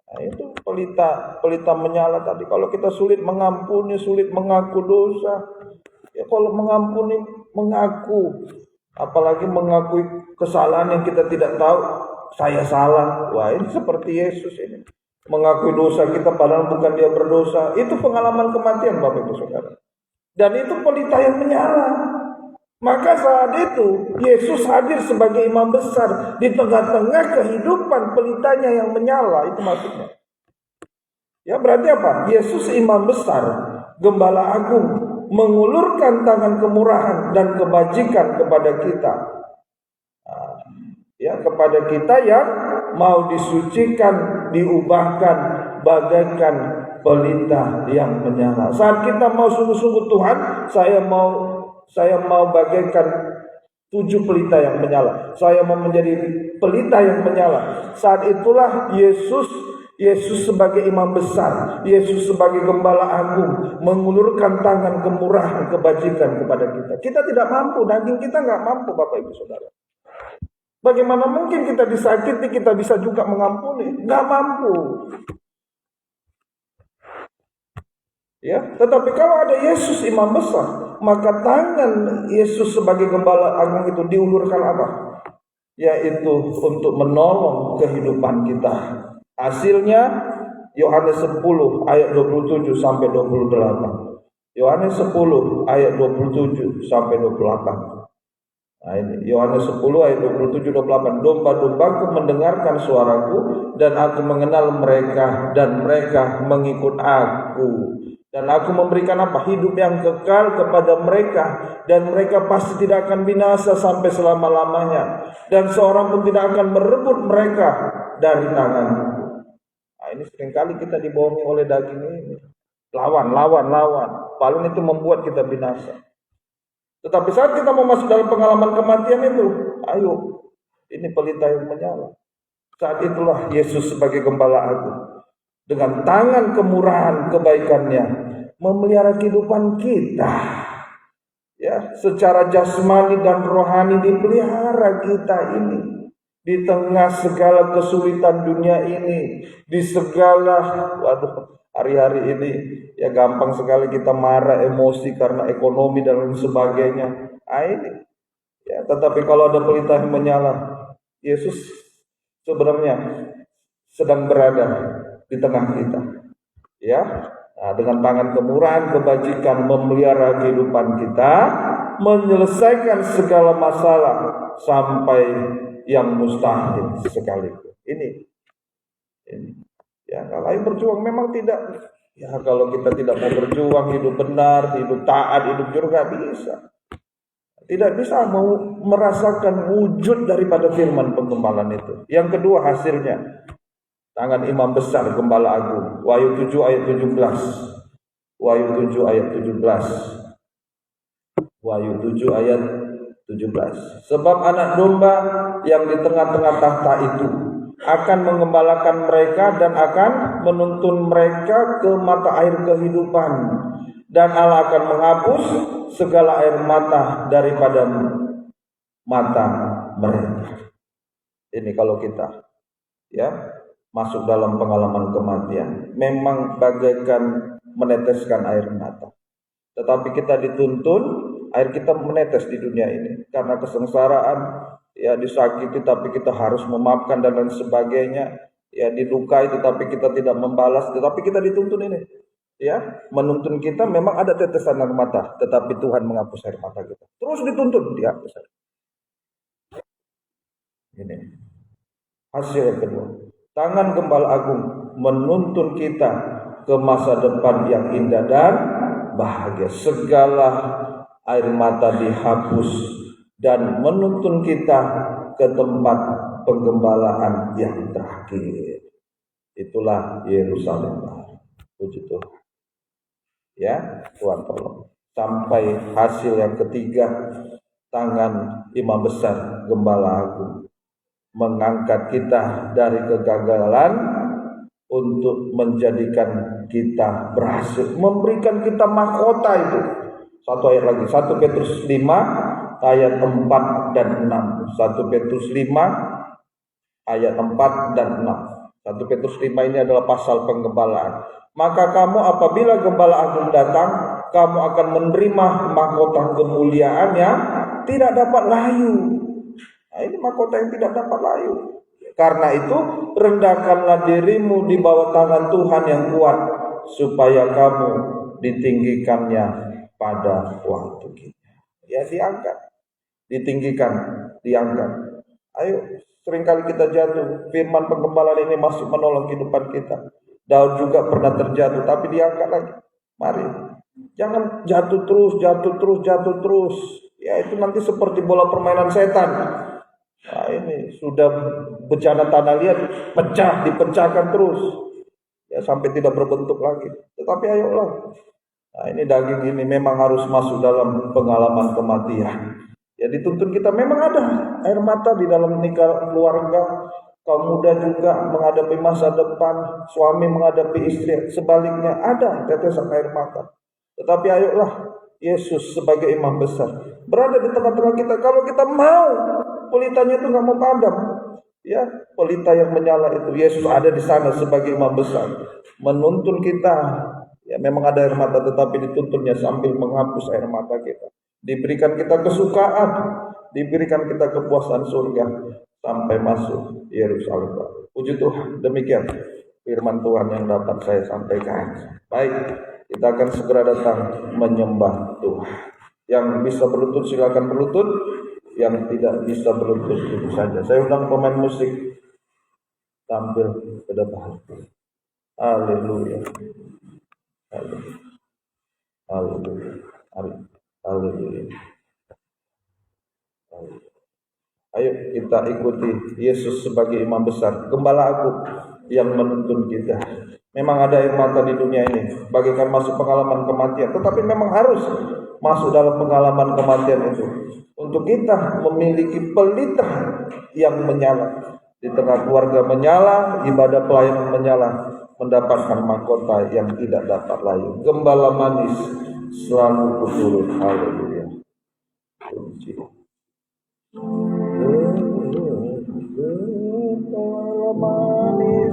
Nah, itu pelita menyala tadi. Kalau kita sulit mengampuni, sulit mengaku dosa, ya kalau mengampuni, mengaku, apalagi mengakui kesalahan yang kita tidak tahu, saya salah. Wah, ini seperti Yesus ini. Mengakui dosa kita padahal bukan dia berdosa. Itu pengalaman kematian Bapak Ibu Saudara. Dan itu pelita yang menyala. Maka saat itu Yesus hadir sebagai imam besar di tengah-tengah kehidupan pelitanya yang menyala. Itu maksudnya. Ya, berarti apa? Yesus imam besar, gembala agung, mengulurkan tangan kemurahan dan kebajikan kepada kita. Ya, kepada kita yang mau disucikan, diubahkan bagaikan pelita yang menyala. Saat kita mau sungguh-sungguh, Tuhan, saya mau bagaikan 7 pelita yang menyala. Saya mau menjadi pelita yang menyala. Saat itulah Yesus sebagai imam besar, Yesus sebagai gembala agung, mengulurkan tangan kemurahan, kebajikan kepada kita. Kita tidak mampu, daging kita nggak mampu, Bapak Ibu Saudara. Bagaimana mungkin kita disakiti, kita bisa juga mengampuni? Nggak mampu. Ya, tetapi kalau ada Yesus imam besar, maka tangan Yesus sebagai gembala agung itu diulurkan apa? Yaitu untuk menolong kehidupan kita. Hasilnya Yohanes 10 ayat 27 sampai 28. Yohanes 10 ayat 27 sampai 28. Nah, ini Yohanes 10 ayat 27-28. Domba-dombaku mendengarkan suaraku, dan aku mengenal mereka, dan mereka mengikut aku. Dan aku memberikan apa? Hidup yang kekal kepada mereka, dan mereka pasti tidak akan binasa sampai selama-lamanya, dan seorang pun tidak akan merebut mereka dari tanganku. Nah, ini seringkali kita dibohongi oleh daging ini. Lawan. Paling itu membuat kita binasa. Tetapi saat kita mau masuk dalam pengalaman kematian itu, ayo, ini pelita yang menyala. Saat itulah Yesus sebagai gembala agung, dengan tangan kemurahan kebaikannya, memelihara kehidupan kita. Ya, secara jasmani dan rohani dipelihara kita ini. Di tengah segala kesulitan dunia ini, di segala, hari-hari ini ya gampang sekali kita marah, emosi karena ekonomi dan lain sebagainya. Ini ya, tetapi kalau ada pelita yang menyala, Yesus sebenarnya sedang berada di tengah kita. Ya, nah, dengan tangan kemurahan kebajikan memelihara kehidupan kita, menyelesaikan segala masalah sampai yang mustahil sekalipun. Ini. Ya, kalau yang berjuang memang tidak. Ya, kalau kita tidak mau berjuang, hidup benar, hidup taat, hidup jujur, gak bisa. Tidak bisa mau merasakan wujud daripada firman penggembalaan itu. Yang kedua hasilnya, tangan imam besar gembala agung. Wahyu 7 ayat 17. Wahyu 7 ayat 17. Wahyu 7 ayat 17. Sebab anak domba yang di tengah-tengah tahta itu akan mengembalakan mereka dan akan menuntun mereka ke mata air kehidupan, dan Allah akan menghapus segala air mata daripada mata mereka. Ini kalau kita ya masuk dalam pengalaman kematian, memang bagaikan meneteskan air mata. Tetapi kita dituntun, air kita menetes di dunia ini karena kesengsaraan. Ya, disakiti tapi kita harus memaafkan dan lain sebagainya. Ya, dilukai tetapi kita tidak membalas, tetapi kita dituntun ini. Ya, menuntun kita memang ada tetesan air mata, tetapi Tuhan menghapus air mata kita. Terus dituntun, dihapus. Ini hasil yang kedua. Tangan gembala agung menuntun kita ke masa depan yang indah dan bahagia. Segala air mata dihapus dan menuntun kita ke tempat penggembalaan yang terakhir. Itulah Yerusalem. Puji Tuhan. Ya, Tuhan tolong. Sampai hasil yang ketiga, tangan imam besar Gembala Agung mengangkat kita dari kegagalan untuk menjadikan kita berhasil, memberikan kita mahkota itu. Satu ayat lagi, 1 Petrus 5 ayat 4 dan 6. 1 Petrus 5 ayat 4 dan 6. 1 Petrus 5 ini adalah pasal penggembalaan. Maka kamu apabila Gembala Agung datang, kamu akan menerima mahkota kemuliaan yang tidak dapat layu. Nah, ini mahkota yang tidak dapat layu. Karena itu, rendahkanlah dirimu di bawah tangan Tuhan yang kuat, supaya kamu ditinggikannya pada waktu kita. Ya, diangkat, ditinggikan, diangkat. Ayo, seringkali kita jatuh. Firman penggembalaan ini masih menolong kehidupan kita. Daud juga pernah terjatuh, tapi diangkat lagi. Mari, jangan jatuh terus. Ya, itu nanti seperti bola permainan setan. Nah, ini sudah bencana tanah liat, dipecahkan terus. Ya, sampai tidak berbentuk lagi. Tetapi ayolah. Nah, ini daging ini memang harus masuk dalam pengalaman kematian. Ya, dituntun kita memang ada air mata di dalam nikah keluarga. Kaum muda juga menghadapi masa depan, suami menghadapi istri, sebaliknya ada tetesan air mata. Tetapi ayolah, Yesus sebagai imam besar berada di tengah-tengah kita. Kalau kita mau, pelitanya itu nggak mau padam. Ya, pelita yang menyala itu, Yesus ada di sana sebagai imam besar, menuntun kita. Ya, memang ada air mata, tetapi dituntunnya sambil menghapus air mata kita. Diberikan kita kesukaan, diberikan kita kepuasan surga sampai masuk Yerusalem. Puji Tuhan, demikian firman Tuhan yang dapat saya sampaikan. Baik, kita akan segera datang menyembah Tuhan. Yang bisa berlutut silakan berlutut, yang tidak bisa berlutut itu saja. Saya undang pemain musik tampil ke depan. Haleluya. Haleluya. Haleluya. Haleluya. Ayo kita ikuti Yesus sebagai imam besar, Gembala Agung yang menuntun kita. Memang ada air mata di dunia ini, bagaikan masuk pengalaman kematian, tetapi memang harus masuk dalam pengalaman kematian itu untuk kita memiliki pelita yang menyala. Di tengah keluarga menyala, ibadah pelayanan menyala, mendapatkan mahkota yang tidak dapat layu. Gembala manis selalu kuturut. Haleluya. Puji. Gembala manis,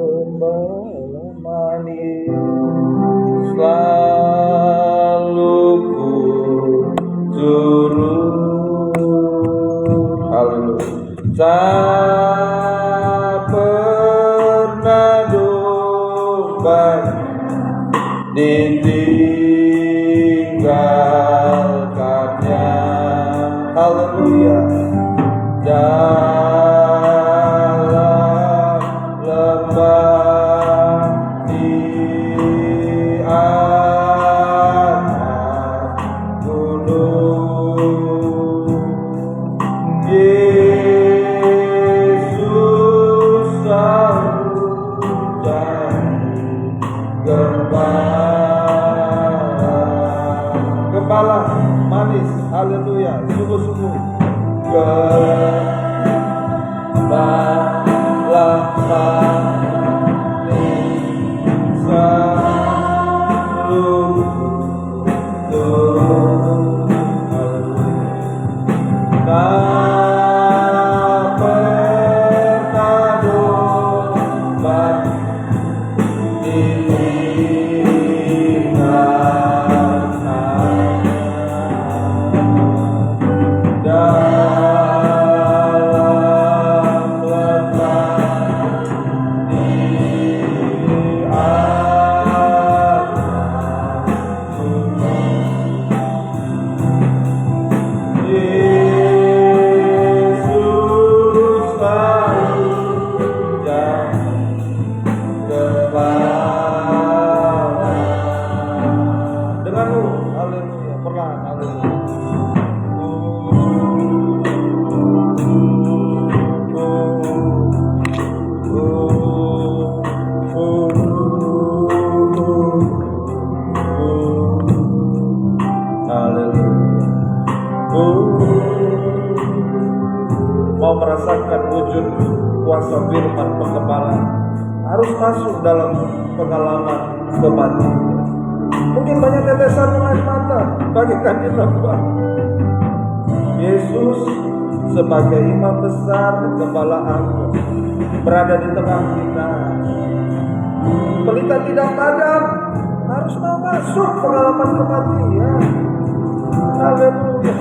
gembala manis, selalu ku turut. Haleluya. Tak pernah domba ditinggalkannya. Haleluya. Dalam lembah di atas gunung, Yesus selalu jadi gembala manis. Haleluya. Sungguh-sungguh gembala manis selalu turut. Tak pernah domba ditinggalkan. mau merasakan wujud kuasa firman penggebalaan, harus masuk dalam pengalaman kematian. Mungkin banyak tetesan air mata, bagikan kita Tuhan. Yesus sebagai imam besar, gembala agung, berada di tengah kita. Pelita tidak padam, harus mau masuk pengalaman kematian. Haleluya.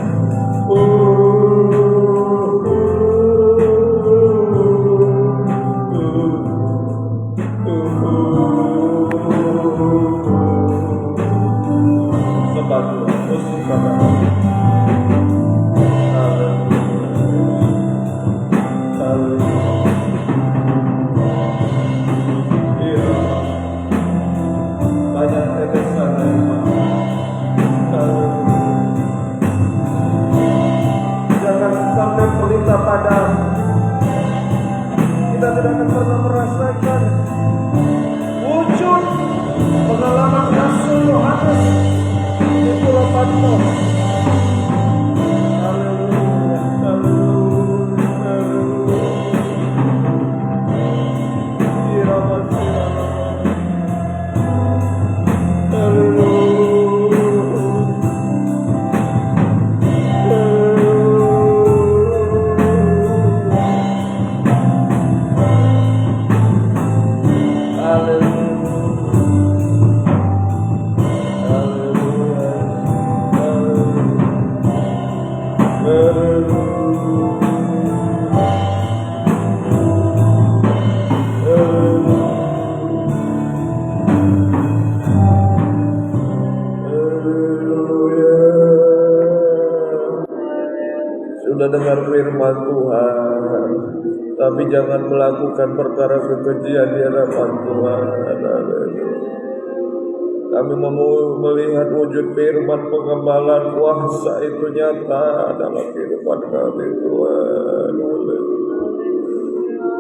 Sembah Tuhan, musik pada padam. Kita tidak akan pernah merasakan wujud pengalaman Rasul Yohanes di Pulau Patmos. Haleluya, haleluya, haleluya. Irama Sirama. Haleluya. Sudah dengar firman Tuhan, tapi jangan melakukan perkara kekejian di hadapan Tuhan. Kami mau melihat wujud firman penggembalaan kuasa itu nyata dalam kehidupan kami Tuhan.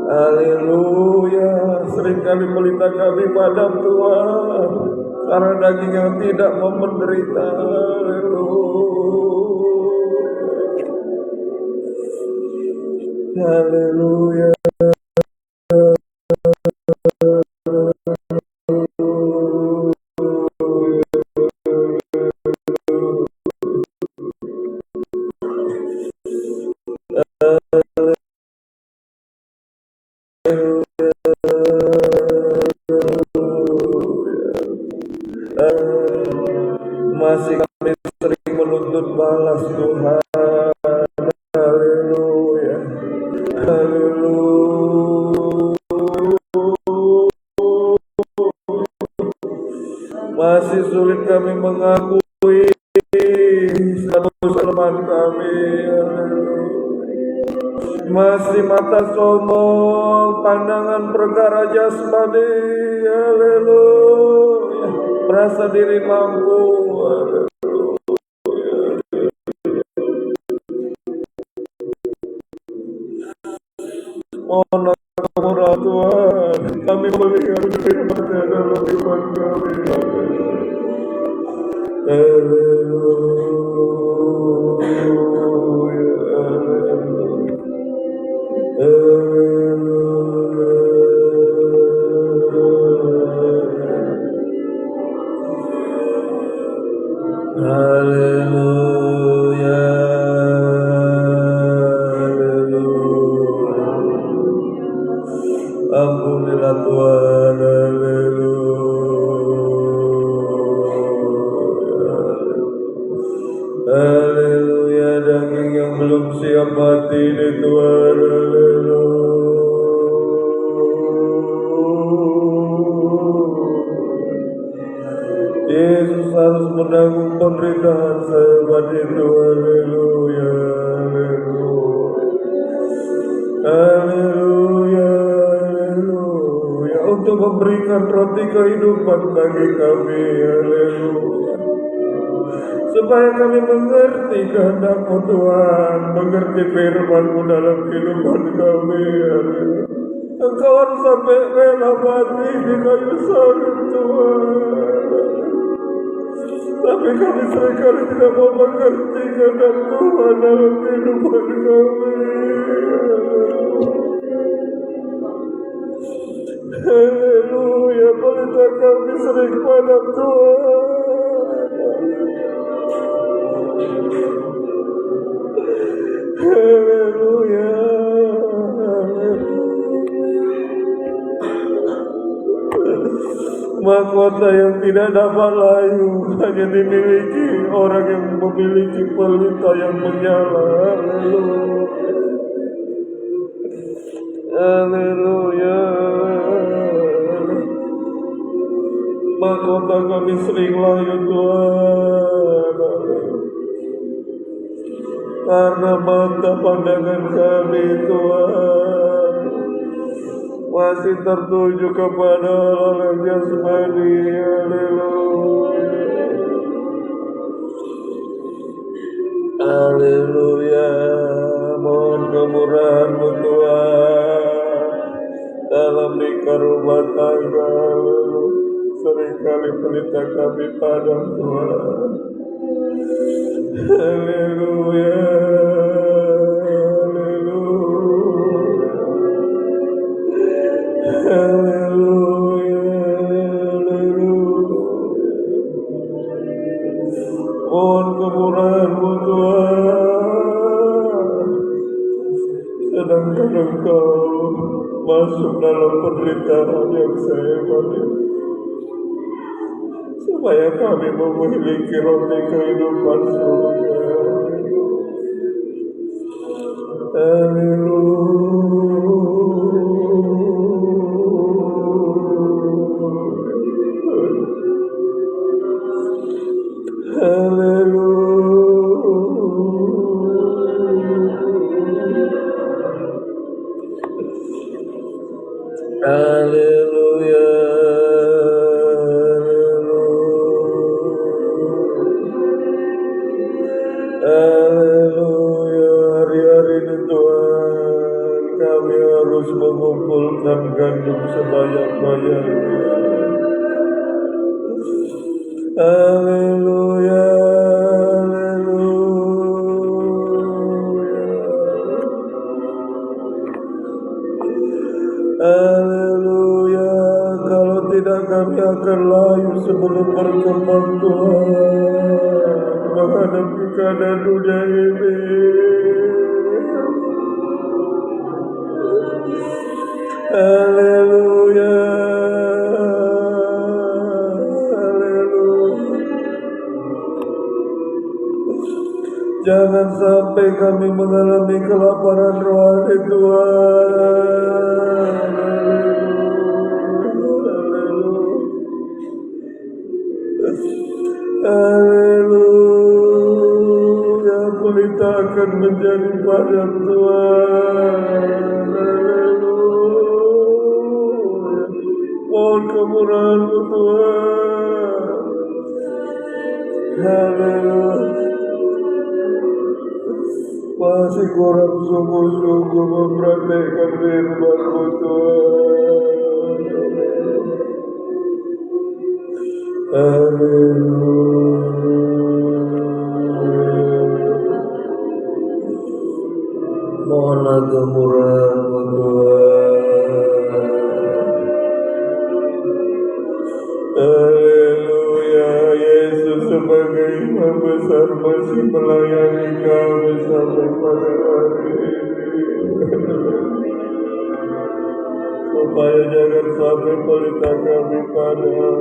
Haleluya. Seringkali pelita kami padam Tuhan, karena daging yang tidak mau menderita. Haleluya. Masih kami sering menuntut balas Tuhan. Haleluya. Haleluya. Masih sulit kami mengakui status kelemahan kami. Masih mata sombong, pandangan perkara jasmani. Haleluya. Merasa diri mampu. Mohon kemurahan Tuhan, kami melihat firman-Nya dalam iman kami. Haleluya. Ampunilah Tuhan. Haleluya. Daging yang belum siap mati ini Tuhan. Yesus harus menanggung penderitaan sehebat itu. Haleluya. Haleluya. Untuk memberikan roti kehidupan bagi kami. Haleluya. Supaya kami mengerti kehendak-Mu Tuhan, mengerti firman-Mu dalam kehidupan kami. Haleluya. Engkau harus sampai rela mati di kayu salib Tuhan. Tapi kami seringkali tidak mau mengerti kehendak Tuhan dalam kehidupan kami. menghadap Tuhan. Haleluya. Mahkota yang tidak dapat layu hanya dimiliki orang yang memiliki pelita yang menyala. Haleluya. Mahkota kami sering layu Tuhan, karena mata pandangan kami Tuhan masih tertuju kepada hal yang jasmani. Haleluya. Haleluya. Mohon kemurahan-Mu Tuhan dalam lingkar rumah tangga. Seringkali pelita kami padam Tuhan. Haleluya. Haleluya. Mohon kemurahan-Mu Tuhan, sedangkan Engkau masuk dalam penderitaan yang saya alami, supaya kami memiliki roti kehidupan surga. Haleluya. Haleluya. Hari-hari ini Tuhan, kami harus mengumpulkan gandum sebanyak-banyaknya. Haleluya. Haleluya. Kalau tidak kami akan layu sebelum berkembang Tuhan menghadapi keadaan dunia ini. Haleluya. Haleluya. Jangan sampai kami mengalami kelaparan rohani Tuhan. Haleluya. Pelita akan menjadi padam Tuhan. Haleluya. Mohon kemurahan-Mu Tuhan. Haleluya. Masih kurang sungguh-sungguh mempraktekkan firman-Mu Tuhan. Haleluya. Mohonlah kemurahan-Mu Tuhan. Haleluya. Yesus sebagai Imam besar masih melayani kami sampai pada hari ini, supaya jangan sampai pelita kami padam.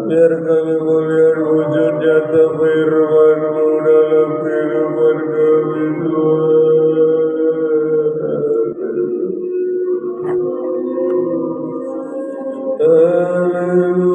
Biar kami melihat wujud nyata firman-Mu dalam kehidupan kami Tuhan. Haleluya.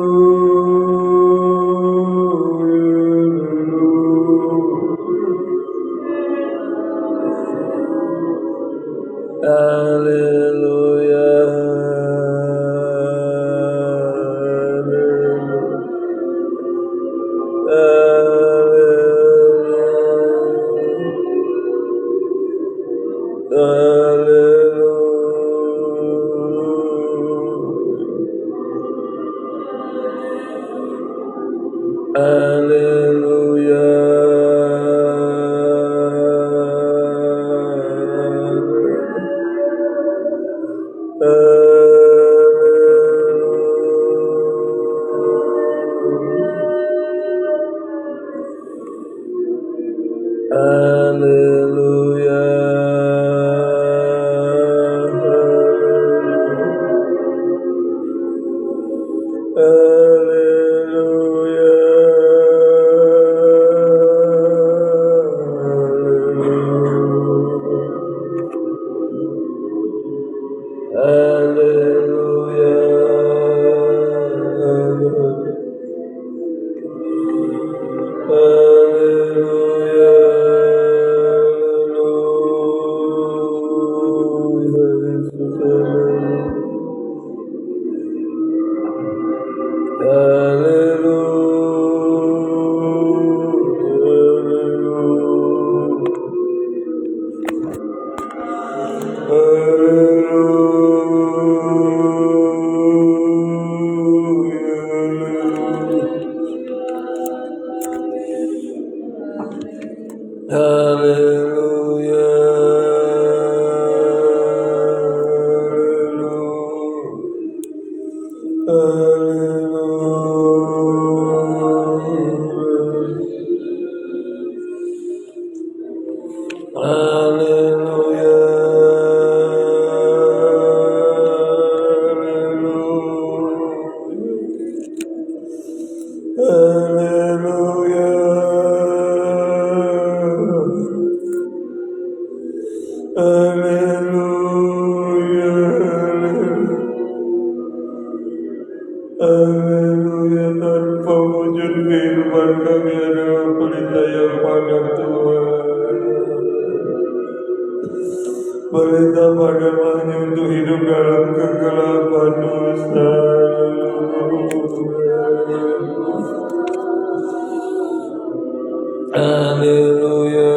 Haleluya. Haleluya. Haleluya, tanpa wujud kehidupan kami adalah pelita yang padam Tuhan. Pelita padam hanya untuk hidup dalam kegelapan dosa. Haleluya,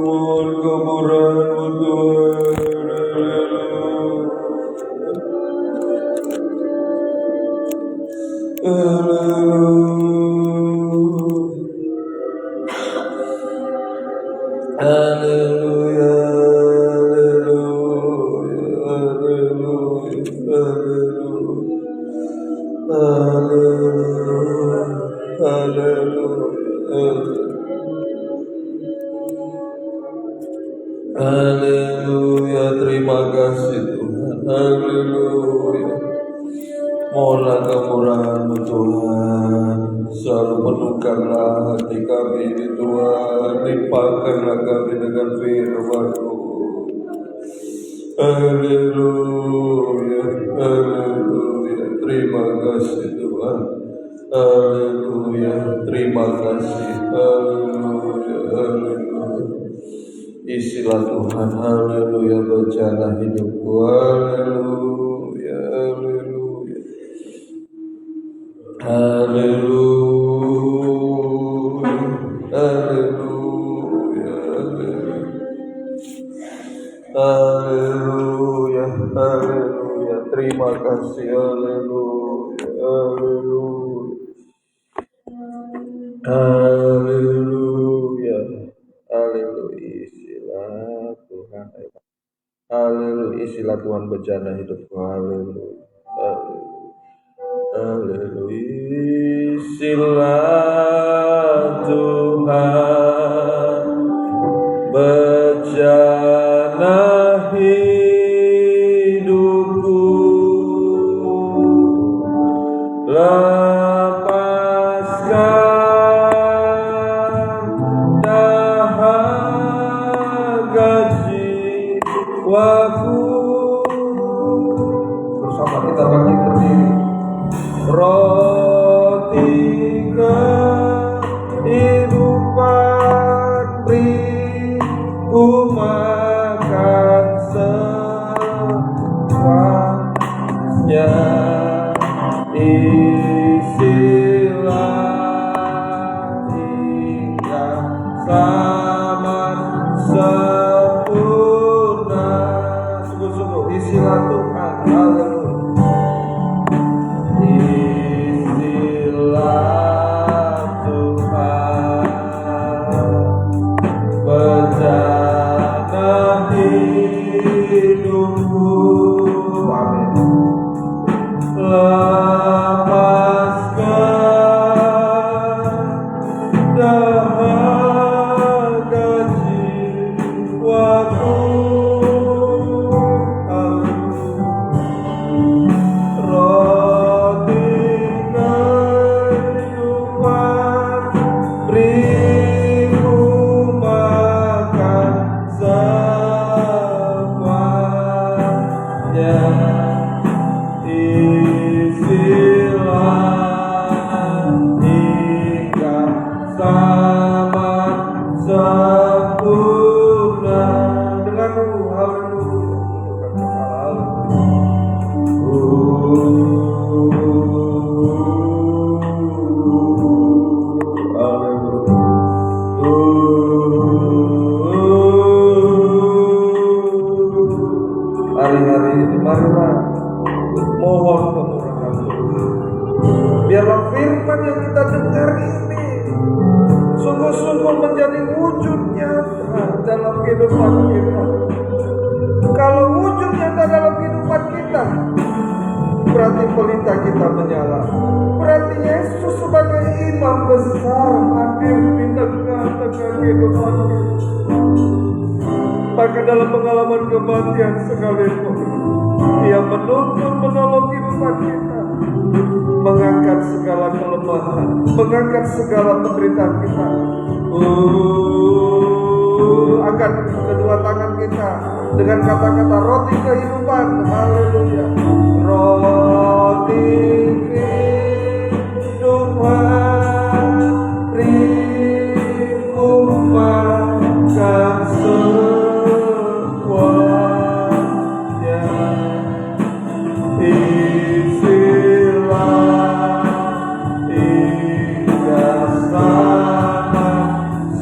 mohon kemurahan-Mu Tuhan. Haleluya, haleluya, terima kasih Tuhan. Haleluya. Mohonlah kemurahan-Mu Tuhan, selalu penuhkanlah hati kami ini Tuhan, limpahkanlah kami dengan firman-Mu. Haleluya, haleluya, terima kasih Tuhan. Haleluya, terima kasih. Haleluya, haleluya. Isilah Tuhan, haleluya, bencana hidupku. Haleluya, haleluya. Haleluya, haleluya, haleluya, haleluya, terima kasih, haleluya, haleluya, haleluya, haleluya, isilah Tuhan, haleluya, isilah Tuhan bencana hidupku, haleluya, haleluya. Haleluya, isilah Tuhan lepaskan dahaga jiwaku. Bersama kita bangkit berdiri. Roti kehidupan beri ku makan semuanya, isilah hingga selamat sempurna. Sungguh-sungguh isilah Tuhan. Haleluya. Hari-hari ini marilah mohon kemurahan Tuhan. Biarlah firman yang kita dengar ini sungguh-sungguh menjadi wujud nyata dalam kehidupan kita. Kalau wujud nyata dalam kehidupan kita, berarti pelita kita menyala. Berarti Yesus sebagai imam besar hadir di tengah-tengah kehidupan kita. Maka dalam pengalaman kematian sekalipun, Dia menuntun menolong kehidupan kita, mengangkat segala kelemahan, mengangkat segala penderitaan kita. Angkat kedua tangan kita dengan kata-kata roti kehidupan. Haleluya. Roti kehidupan, beriku makan semuanya, isilah hingga selamat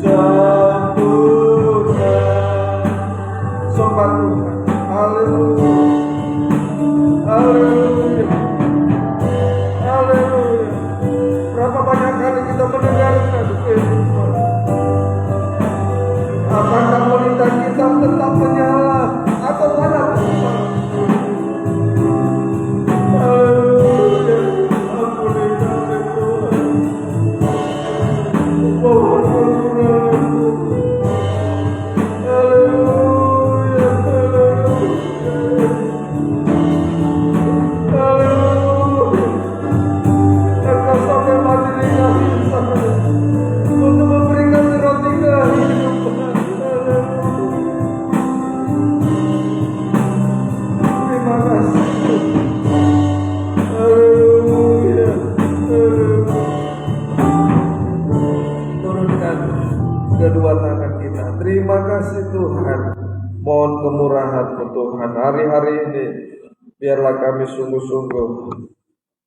sempurna. Sembah Tuhan. Haleluya. Haleluya. Haleluya. Berapa banyak kali kita mendengarkan firman. Apakah pelita kita tetap menyala atau padam? Haleluya. Ampuni kami Tuhan. Mohon kemurahan-Mu. Haleluya. Haleluya. Engkau sampai mati di kayu salib untuk memberikan roti kehidupan. Terima kasih. Haleluya. Turunkan kedua tangan kita. Terima kasih Tuhan. Mohon kemurahan-Mu Tuhan. Hari-hari ini biarlah kami sungguh-sungguh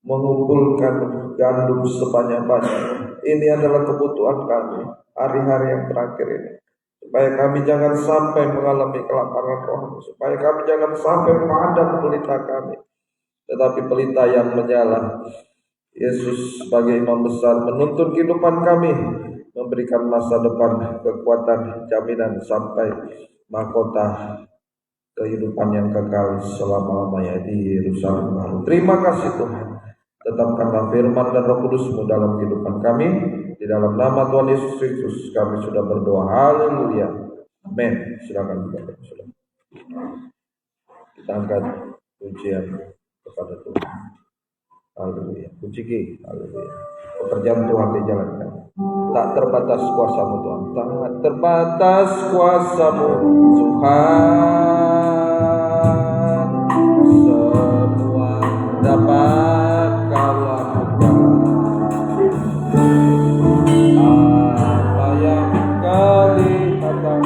mengumpulkan gandum sebanyak-banyaknya. Ini adalah kebutuhan kami hari-hari yang terakhir ini. Supaya kami jangan sampai mengalami kelaparan rohani. Supaya kami jangan sampai padam pelita kami, tetapi pelita yang menyala. Yesus sebagai imam besar menuntun kehidupan kami, memberikan masa depan, kekuatan, jaminan sampai mahkota kehidupan yang kekal selama-lamanya di Yerusalem baru. Terima kasih Tuhan. Tetapkanlah firman dan Roh Kudus-Mu dalam kehidupan kami. Di dalam nama Tuhan Yesus Kristus kami sudah berdoa. Haleluya. Amin. Silakan Bapak. Kita angkat pujian kepada Tuhan. Haleluya. Puji, haleluya. Pekerjaan Tuhan dijalankan. Tak terbatas kuasa-Mu Tuhan. Tak terbatas kuasa-Mu Tuhan. Semua dapat Kau lakukan. Apa yang kelihatan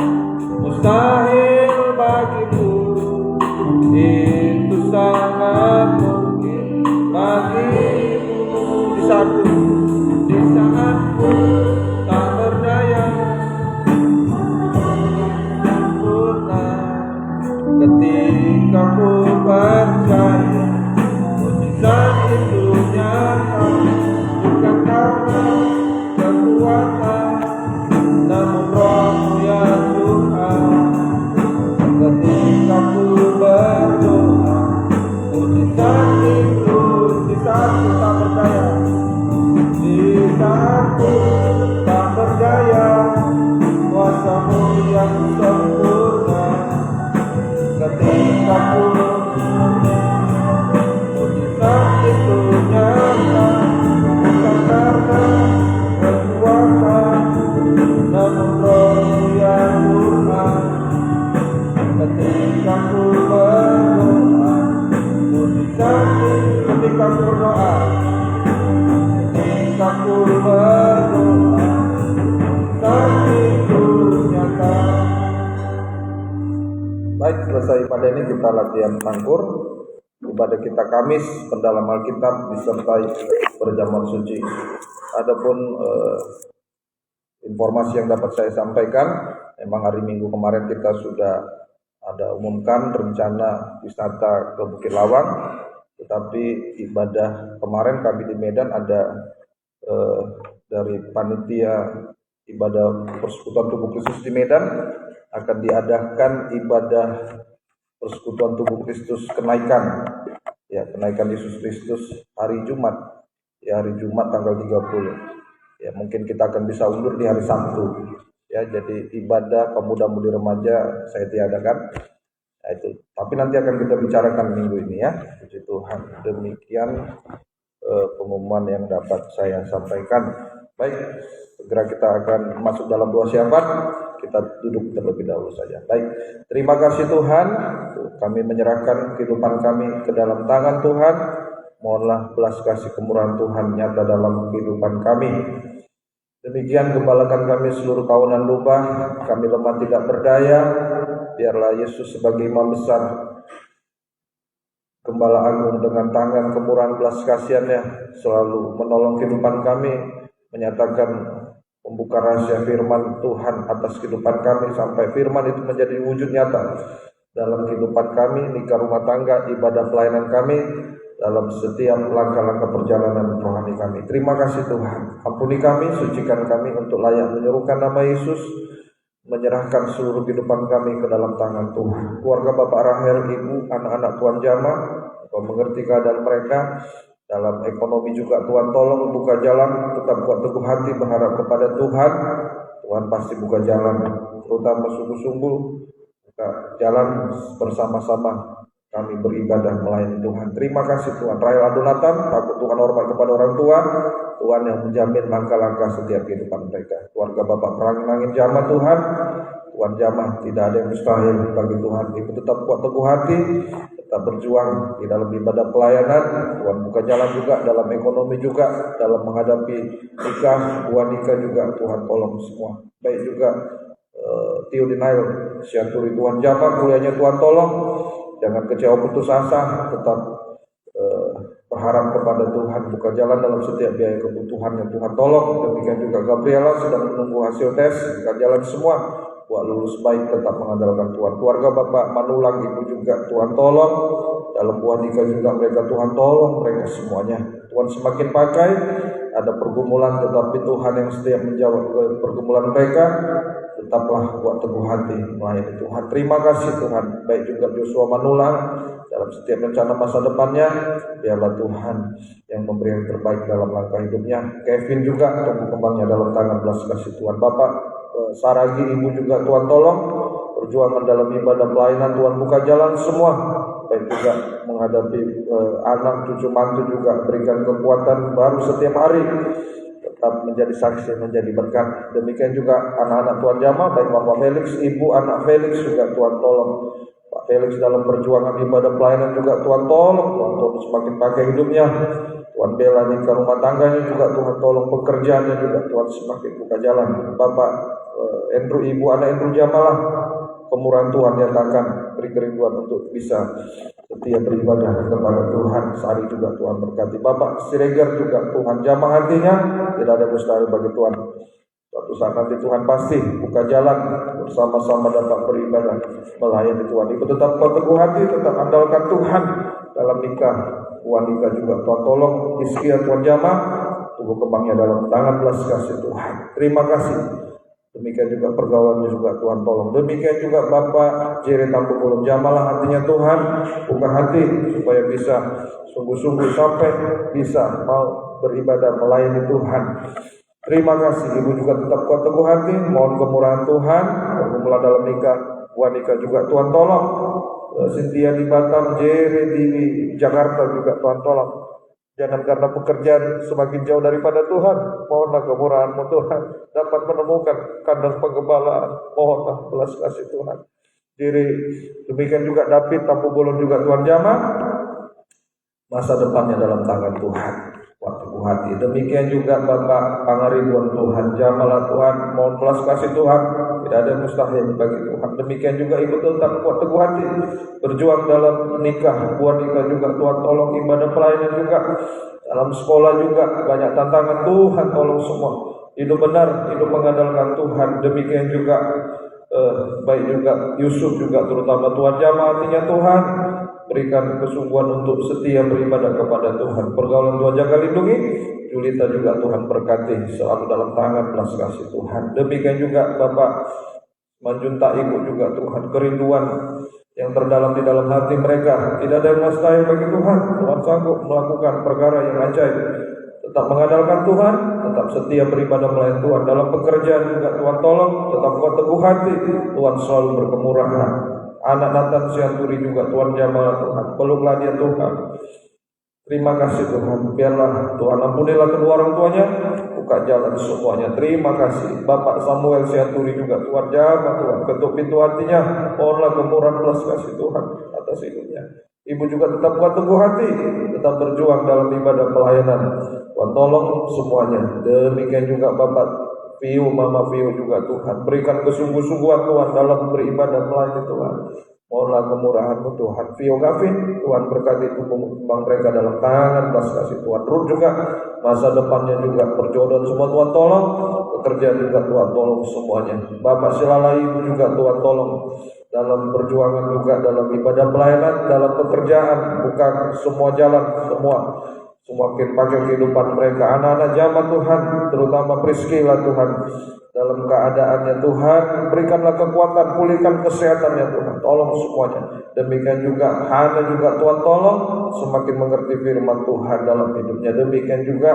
mustahil bagimu, itu sangat mungkin bagimu. Di saatku tak berdaya, sempurna ketika ku percaya mujizat itu nyata, bukan karena kekuatan, namun Roh-Mu ya Tuhan. Ketika ku berdoa, mujizat itu di saatku tak berdaya, di saatku tak berdaya, kuasa-Mu yang sempurna. Ketika ku mujizat itu nyata, bukan karena kekuatan, namun Roh-Mu ya Tuhan. Ketika ku berdoa, mujizat ketika ku berdoa, ketika ku berdoa, mujizat itu nyata. Baik, selesai pada ini kita latihan tangkur. Ibadah kita Kamis, pendalam Alkitab disertai berjamaah suci. Adapun informasi yang dapat saya sampaikan, memang hari Minggu kemarin kita sudah ada umumkan rencana wisata ke Bukit Lawang, tetapi ibadah kemarin kami di Medan ada dari panitia ibadah Persekutuan Tubuh Kristus di Medan akan diadakan ibadah Persekutuan Tubuh Kristus kenaikan Yesus Kristus hari Jumat, hari Jumat tanggal 30. Mungkin kita akan bisa undur di hari Sabtu. Jadi ibadah pemuda-mudi remaja saya tiadakan. Itu. Tapi nanti akan kita bicarakan minggu ini ya. Puji Tuhan. Demikian pengumuman yang dapat saya sampaikan. Baik, segera kita akan masuk dalam doa syafaat. Kita duduk terlebih dahulu saja. Baik, terima kasih Tuhan. Kami menyerahkan kehidupan kami ke dalam tangan Tuhan. Mohonlah belas kasih kemurahan Tuhan nyata dalam kehidupan kami. Demikian gembalakan kami seluruh kawanan lubah. Kami lemah tidak berdaya. Biarlah Yesus sebagai Imam Besar, Gembala Agung, dengan tangan kemurahan belas kasihan-Nya selalu menolong kehidupan kami, menyatakan membuka rahasia firman Tuhan atas kehidupan kami sampai firman itu menjadi wujud nyata dalam kehidupan kami, nikah, rumah tangga, ibadah pelayanan kami, dalam setiap langkah-langkah perjalanan rohani kami. Terima kasih Tuhan. Ampuni kami, sucikan kami untuk layak menyerukan nama Yesus, menyerahkan seluruh kehidupan kami ke dalam tangan Tuhan. Keluarga Bapak Rahel, Ibu, anak-anak Tuhan jamah, Engkau mengerti keadaan mereka. Dalam ekonomi juga Tuhan tolong buka jalan, tetap kuat teguh hati berharap kepada Tuhan. Tuhan pasti buka jalan, terutama sungguh-sungguh buka jalan bersama-sama kami beribadah melayani Tuhan. Terima kasih Tuhan. Rahel Adonatan, takut Tuhan, hormat kepada orang tua. Tuhan yang menjamin langkah-langkah setiap kehidupan mereka. Keluarga Bapak Perangin Jamah Tuhan, Tuhan jamah, tidak ada yang mustahil bagi Tuhan. Ibu tetap kuat teguh hati, tetap berjuang di dalam ibadah pelayanan. Tuhan buka jalan juga dalam ekonomi juga, dalam menghadapi nikah, buah nikah juga Tuhan tolong semua. Baik juga Tio Dinail, Syanturi Tuhan jamah, kuliahnya Tuhan tolong. Jangan kecewa putus asa, tetap berharap kepada Tuhan, buka jalan dalam setiap biaya kebutuhan yang Tuhan tolong. Demikian juga Gabriela sedang menunggu hasil tes, buka jalan semua, buat lulus baik, tetap mengandalkan Tuhan. Keluarga Bapak Manulang, Ibu juga Tuhan tolong. Dalam buah nikah juga mereka Tuhan tolong, mereka semuanya Tuhan semakin pakai. Ada pergumulan, tetapi Tuhan yang setiap menjawab pergumulan mereka. Tetaplah buat teguh hati melayani Tuhan. Terima kasih Tuhan. Baik juga Joshua Manulang dalam setiap rencana masa depannya, biarlah Tuhan yang memberi yang terbaik dalam langkah hidupnya. Kevin juga tumbuh kembangnya dalam tangan belas kasih Tuhan. Bapak Saragi, Ibu juga Tuhan tolong. Perjuangan dalam ibadah pelayanan Tuhan buka jalan semua. Baik juga menghadapi anak cucu mantu juga berikan kekuatan baru setiap hari, tetap menjadi saksi, menjadi berkat. Demikian juga anak-anak Tuhan Jamaah, baik Bapak Felix, Ibu anak Felix juga Tuhan tolong. Pak Felix dalam perjuangan ibadah pelayanan juga Tuhan tolong, Tuhan tolong semakin pakai hidupnya. Tuhan bela nikah rumah tangganya juga Tuhan tolong, pekerjaannya juga Tuhan semakin buka jalan. Bapak Andrew, Ibu anak Andrew Jamaah, kemurahan Tuhan nyatakan, beri kerinduan untuk bisa setia beribadah kepada Tuhan. Sehari juga Tuhan berkati. Bapak Siregar juga Tuhan jamah hatinya, tidak ada mustahil bagi Tuhan. Suatu saat nanti Tuhan pasti buka jalan, bersama-sama dapat beribadah melayani Tuhan. Ibu tetap teguh hati, tetap andalkan Tuhan dalam nikah. Wanita juga Tuhan tolong, Hizkia Tuhan jamah, tumbuh kembangnya dalam tangan belas kasih Tuhan. Terima kasih. Demikian juga pergaulannya juga Tuhan tolong. Demikian juga Bapak Jere Tampu Belum Jamalah, hatinya Tuhan buka hati supaya bisa sungguh-sungguh sampai bisa mau beribadah melayani Tuhan. Terima kasih. Ibu juga tetap kuat teguh hati, mohon kemurahan Tuhan. Pergumulan dalam nikah, wanita juga Tuhan tolong. Cynthia di Batam, Jere di Jakarta juga Tuhan tolong. Jangan karena pekerjaan semakin jauh daripada Tuhan, mohonlah kemurahan-Mu Tuhan, dapat menemukan kandang penggembalaan, mohonlah belas kasih Tuhan. Demikian juga David Tampu Bolon juga Tuhan jamah, masa depannya dalam tangan Tuhan, waktu hati. Demikian juga Bapak Pangaribuan Tuhan jamalah Tuhan, mohon belas kasih Tuhan, tidak ada mustahil bagi Tuhan. Demikian juga Ibu tetap kuat teguh hati, berjuang dalam nikah, nikah juga Tuhan tolong, ibadah pelayanan juga, dalam sekolah juga banyak tantangan, Tuhan tolong semua. Hidup benar, hidup mengandalkan Tuhan. Demikian juga baik juga Yusuf juga terutama Tuhan jamah hatinya Tuhan, berikan kesungguhan untuk setia beribadah kepada Tuhan. Pergaulan Tuhan jaga lindungi. Julita juga Tuhan berkati, selalu dalam tangan belas kasih Tuhan. Demikian juga Bapak Manjunta Ibu juga Tuhan, kerinduan yang terdalam di dalam hati mereka, tidak ada yang mustahil bagi Tuhan. Tuhan sanggup melakukan perkara yang ajaib. Tetap mengandalkan Tuhan, tetap setia beribadah melayani Tuhan. Dalam pekerjaan juga Tuhan tolong, tetap kuat teguh hati, Tuhan selalu berkemurahan. Anak Nathan Sianturi juga Tuhan jamah Tuhan, peluklah dia Tuhan. Terima kasih Tuhan, biarlah Tuhan ampunilah kedua orang tuanya, buka jalan semuanya. Terima kasih Bapak Samuel Sianturi juga Tuhan jamah Tuhan, ketuk pintu hatinya, mohonlah kemurahan belas kasih Tuhan atas hidupnya. Ibu juga tetap kuat teguh hati, tetap berjuang dalam ibadah pelayanan. Tuhan tolong semuanya. Demikian juga Bapak Vio, Mama Vio juga Tuhan, berikan kesungguh-sungguhan Tuhan dalam beribadah melayani Tuhan. Mohonlah kemurahan-Mu Tuhan. Vio Gavin, Tuhan berkati tumbuh kembang mereka dalam tangan belas kasih Tuhan. Ruth juga, masa depannya juga perjodohan semua Tuhan tolong. Pekerjaan juga Tuhan tolong semuanya. Bapak Silala Ibu juga Tuhan tolong dalam perjuangan juga dalam ibadah pelayanan, dalam pekerjaan, buka semua jalan, semakin pakai kehidupan mereka. Anak-anak jamaah Tuhan, terutama Priscilla Tuhan, dalam keadaannya Tuhan, berikanlah kekuatan, pulihkan kesehatannya Tuhan, tolong semuanya. Demikian juga Hana juga Tuhan tolong, semakin mengerti firman Tuhan dalam hidupnya. Demikian juga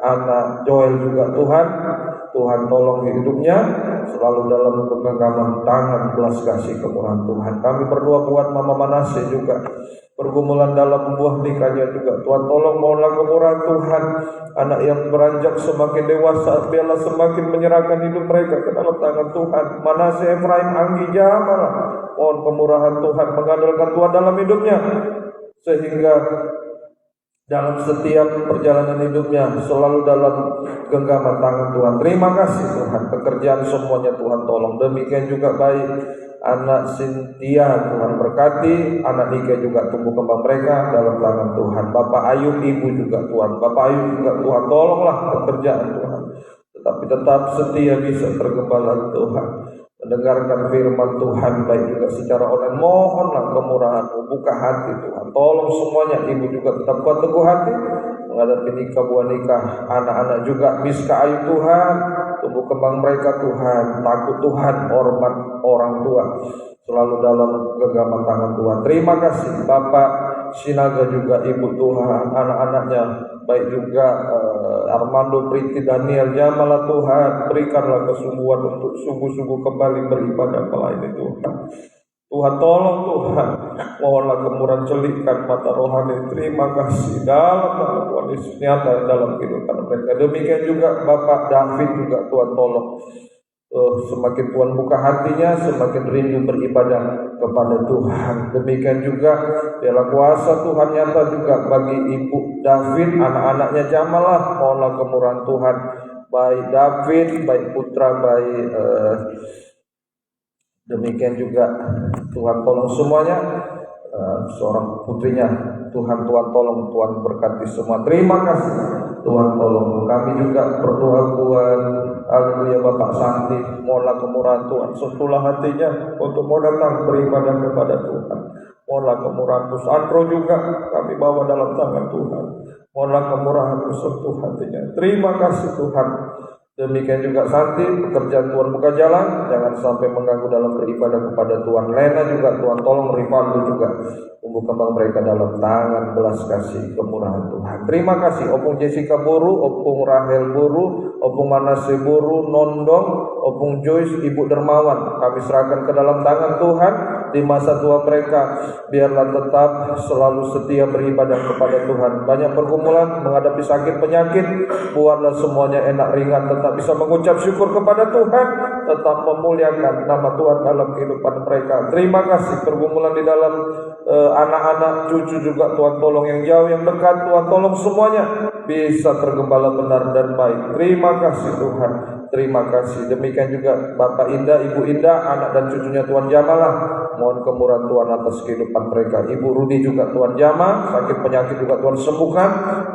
anak Joel juga Tuhan tolong hidupnya, selalu dalam genggaman tangan belas kasih kemurahan Tuhan. Kami berdoa buat Mama Manase juga, pergumulan dalam buah nikahnya juga Tuhan tolong, mohonlah kemurahan Tuhan. Anak yang beranjak semakin dewasa, biarlah semakin menyerahkan hidup mereka ke dalam tangan Tuhan. Manase Efraim Anggi jamalah, mohon kemurahan Tuhan, mengandalkan Tuhan dalam hidupnya, sehingga dalam setiap perjalanan hidupnya selalu dalam genggaman tangan Tuhan. Terima kasih Tuhan, pekerjaan semuanya Tuhan tolong. Demikian juga baik anak Cynthia, Tuhan berkati, anak Nika juga tumbuh kembang mereka dalam tangan Tuhan. Bapak Ayub Ibu juga Tuhan, Bapak Ayub juga Tuhan tolonglah pekerjaan Tuhan, tetapi tetap setia bisa tergembala Tuhan, mendengarkan firman Tuhan baik juga secara online. Mohonlah kemurahan-Mu, buka hati Tuhan, tolong semuanya. Ibu juga tetap kuat teguh hati menghadapi nikah, buah nikah, anak-anak juga Miska Ayu Tuhan, tumbuh kembang mereka Tuhan, takut Tuhan, hormat orang tua, selalu dalam genggaman tangan Tuhan. Terima kasih Bapak Sinaga juga Ibu Tuhan, anak-anaknya baik juga Armando, Priti, Daniel, jamalah Tuhan, berikanlah kesungguhan untuk sungguh-sungguh kembali beribadah melayani Tuhan. Tuhan tolong Tuhan, Mohonlah kemurahan, celipkan mata rohani. Terima kasih dalam nama Tuhan Yesus, nyata dalam kehidupan mereka. Demikian juga Bapak David juga Tuhan tolong. Semakin Tuhan buka hatinya, semakin rindu beribadah kepada Tuhan. Demikian juga biarlah kuasa Tuhan nyata juga bagi Ibu David, anak-anaknya jamalah. Mohonlah kemurahan Tuhan, baik David, baik putra, baik demikian juga Tuhan tolong semuanya. Seorang putrinya Tuhan tolong, Tuhan berkati semua. Terima kasih Tuhan tolong. Kami juga berdoa buat haleluya Bapak Santi, mohonlah kemurahan Tuhan, sentuhlah hatinya untuk mau datang beribadah kepada Tuhan. Mohonlah kemurahan Pusantro juga kami bawa dalam tangan Tuhan. Mohonlah kemurahan sentuh hatinya. Terima kasih Tuhan. Demikian juga Santi, pekerjaan Tuhan buka jalan, jangan sampai mengganggu dalam beribadah kepada Tuhan. Lena juga Tuhan tolong, Rivaldo juga tumbuh kembang mereka dalam tangan belas kasih kemurahan Tuhan. Terima kasih Opung Jessica Boru, Opung Rahel Boru, Opung Manase Boru, Nondong, Opung Joyce, Ibu Dermawan. Kami serahkan ke dalam tangan Tuhan. Di masa tua mereka biarlah tetap selalu setia beribadah kepada Tuhan. Banyak pergumulan menghadapi sakit penyakit, buatlah semuanya enak ringan, tetap bisa mengucap syukur kepada Tuhan, tetap memuliakan nama Tuhan dalam kehidupan mereka. Terima kasih. Pergumulan di dalam anak-anak, cucu juga Tuhan tolong, yang jauh yang dekat Tuhan tolong, semuanya bisa tergembala benar dan baik. Terima kasih Tuhan. Terima kasih. Demikian juga Bapak Indah, Ibu Indah, anak dan cucunya Tuhan jamalah. Mohon kemurahan Tuhan atas kehidupan mereka. Ibu Rudi juga Tuhan jamah, sakit penyakit juga Tuhan sembuhkan.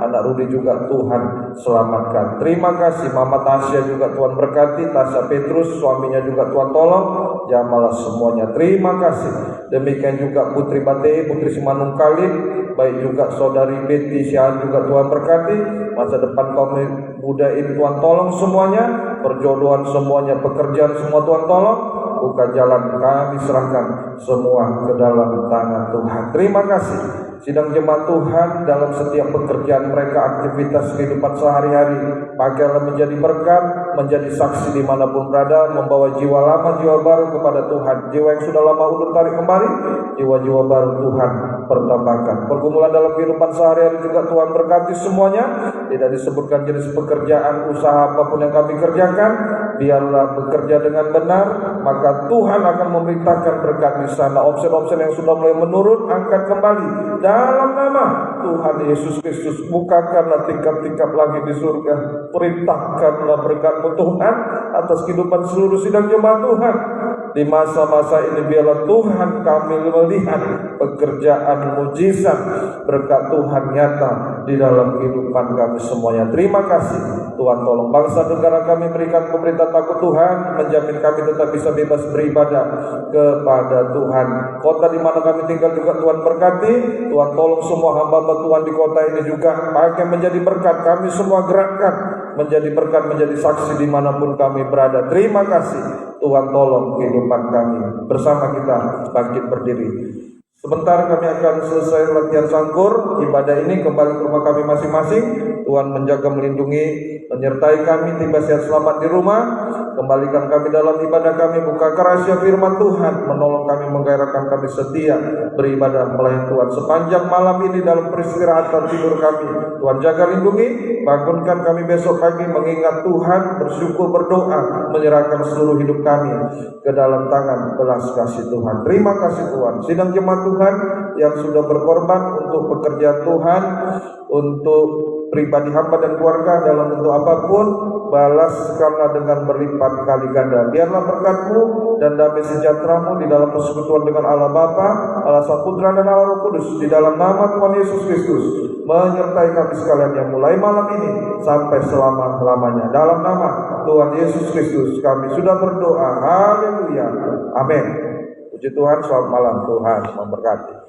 Anak Rudi juga Tuhan selamatkan. Terima kasih. Mama Tasya juga Tuhan berkati. Tasya Petrus, suaminya juga Tuhan tolong. Jamalah semuanya. Terima kasih. Demikian juga Putri Bate, Putri Simanung Kalim, baik juga Saudari Betty Syahan juga Tuhan berkati. Masa depan kaum muda ini Tuhan tolong semuanya. Perjodohan semuanya, pekerjaan semua Tuhan tolong. Buka jalan, kami serahkan semua ke dalam tangan Tuhan. Terima kasih. Sidang jemaat Tuhan dalam setiap pekerjaan mereka, aktivitas kehidupan sehari-hari, pakailah menjadi berkat, menjadi saksi dimanapun berada, membawa jiwa lama, jiwa baru kepada Tuhan. Jiwa yang sudah lama undur tarik kembali, jiwa-jiwa baru Tuhan pertambahkan. Pergumulan dalam kehidupan sehari-hari juga Tuhan berkati semuanya. Tidak disebutkan jenis pekerjaan, usaha apapun yang kami kerjakan, biarlah bekerja dengan benar, maka Tuhan akan memerintahkan berkat di sana. Opsi-opsi yang sudah mulai menurun, angkat kembali dalam nama Tuhan Yesus Kristus. Bukakanlah tingkap-tingkap lagi di surga. Perintahkanlah berkat-Mu Tuhan atas kehidupan seluruh sidang jemaat Tuhan. Di masa-masa ini biarlah Tuhan kami melihat pekerjaan mujizat berkat Tuhan nyata di dalam kehidupan kami semuanya. Terima kasih Tuhan tolong bangsa negara kami, berikan pemerintah takut Tuhan, menjamin kami tetap bisa bebas beribadah kepada Tuhan. Kota di mana kami tinggal juga Tuhan berkati. Tuhan tolong semua hamba-hamba Tuhan di kota ini juga pakai menjadi berkat. Kami semua gerakkan menjadi berkat, menjadi saksi dimanapun kami berada. Terima kasih Tuhan tolong kehidupan kami. Bersama kita bangkit berdiri. Sebentar kami akan selesai latihan sangkur. Ibadah ini kembali ke rumah kami masing-masing. Tuhan menjaga, melindungi, menyertai kami, tiba sehat selamat di rumah. Kembalikan kami dalam ibadah kami, buka rahasia firman Tuhan, menolong kami, menggairahkan kami setia beribadah melayani Tuhan sepanjang malam ini dalam peristirahatan tidur kami. Tuhan jaga, lindungi, bangunkan kami besok pagi mengingat Tuhan, bersyukur, berdoa, menyerahkan seluruh hidup kami ke dalam tangan belas kasih Tuhan. Terima kasih Tuhan. Sidang jemaat Tuhan yang sudah berkorban untuk pekerjaan Tuhan, untuk pribadi hamba dan keluarga dalam bentuk apapun, balaskanlah dengan berlipat kali ganda. Biarlah berkat-Mu dan damai sejahtera-Mu di dalam persekutuan dengan Allah Bapa, Allah Sang Putra dan Allah Roh Kudus, di dalam nama Tuhan Yesus Kristus, menyertai kami sekalian yang mulai malam ini sampai selama-lamanya. Dalam nama Tuhan Yesus Kristus kami sudah berdoa. Haleluya. Amin. Puji Tuhan. Selamat malam. Tuhan memberkati.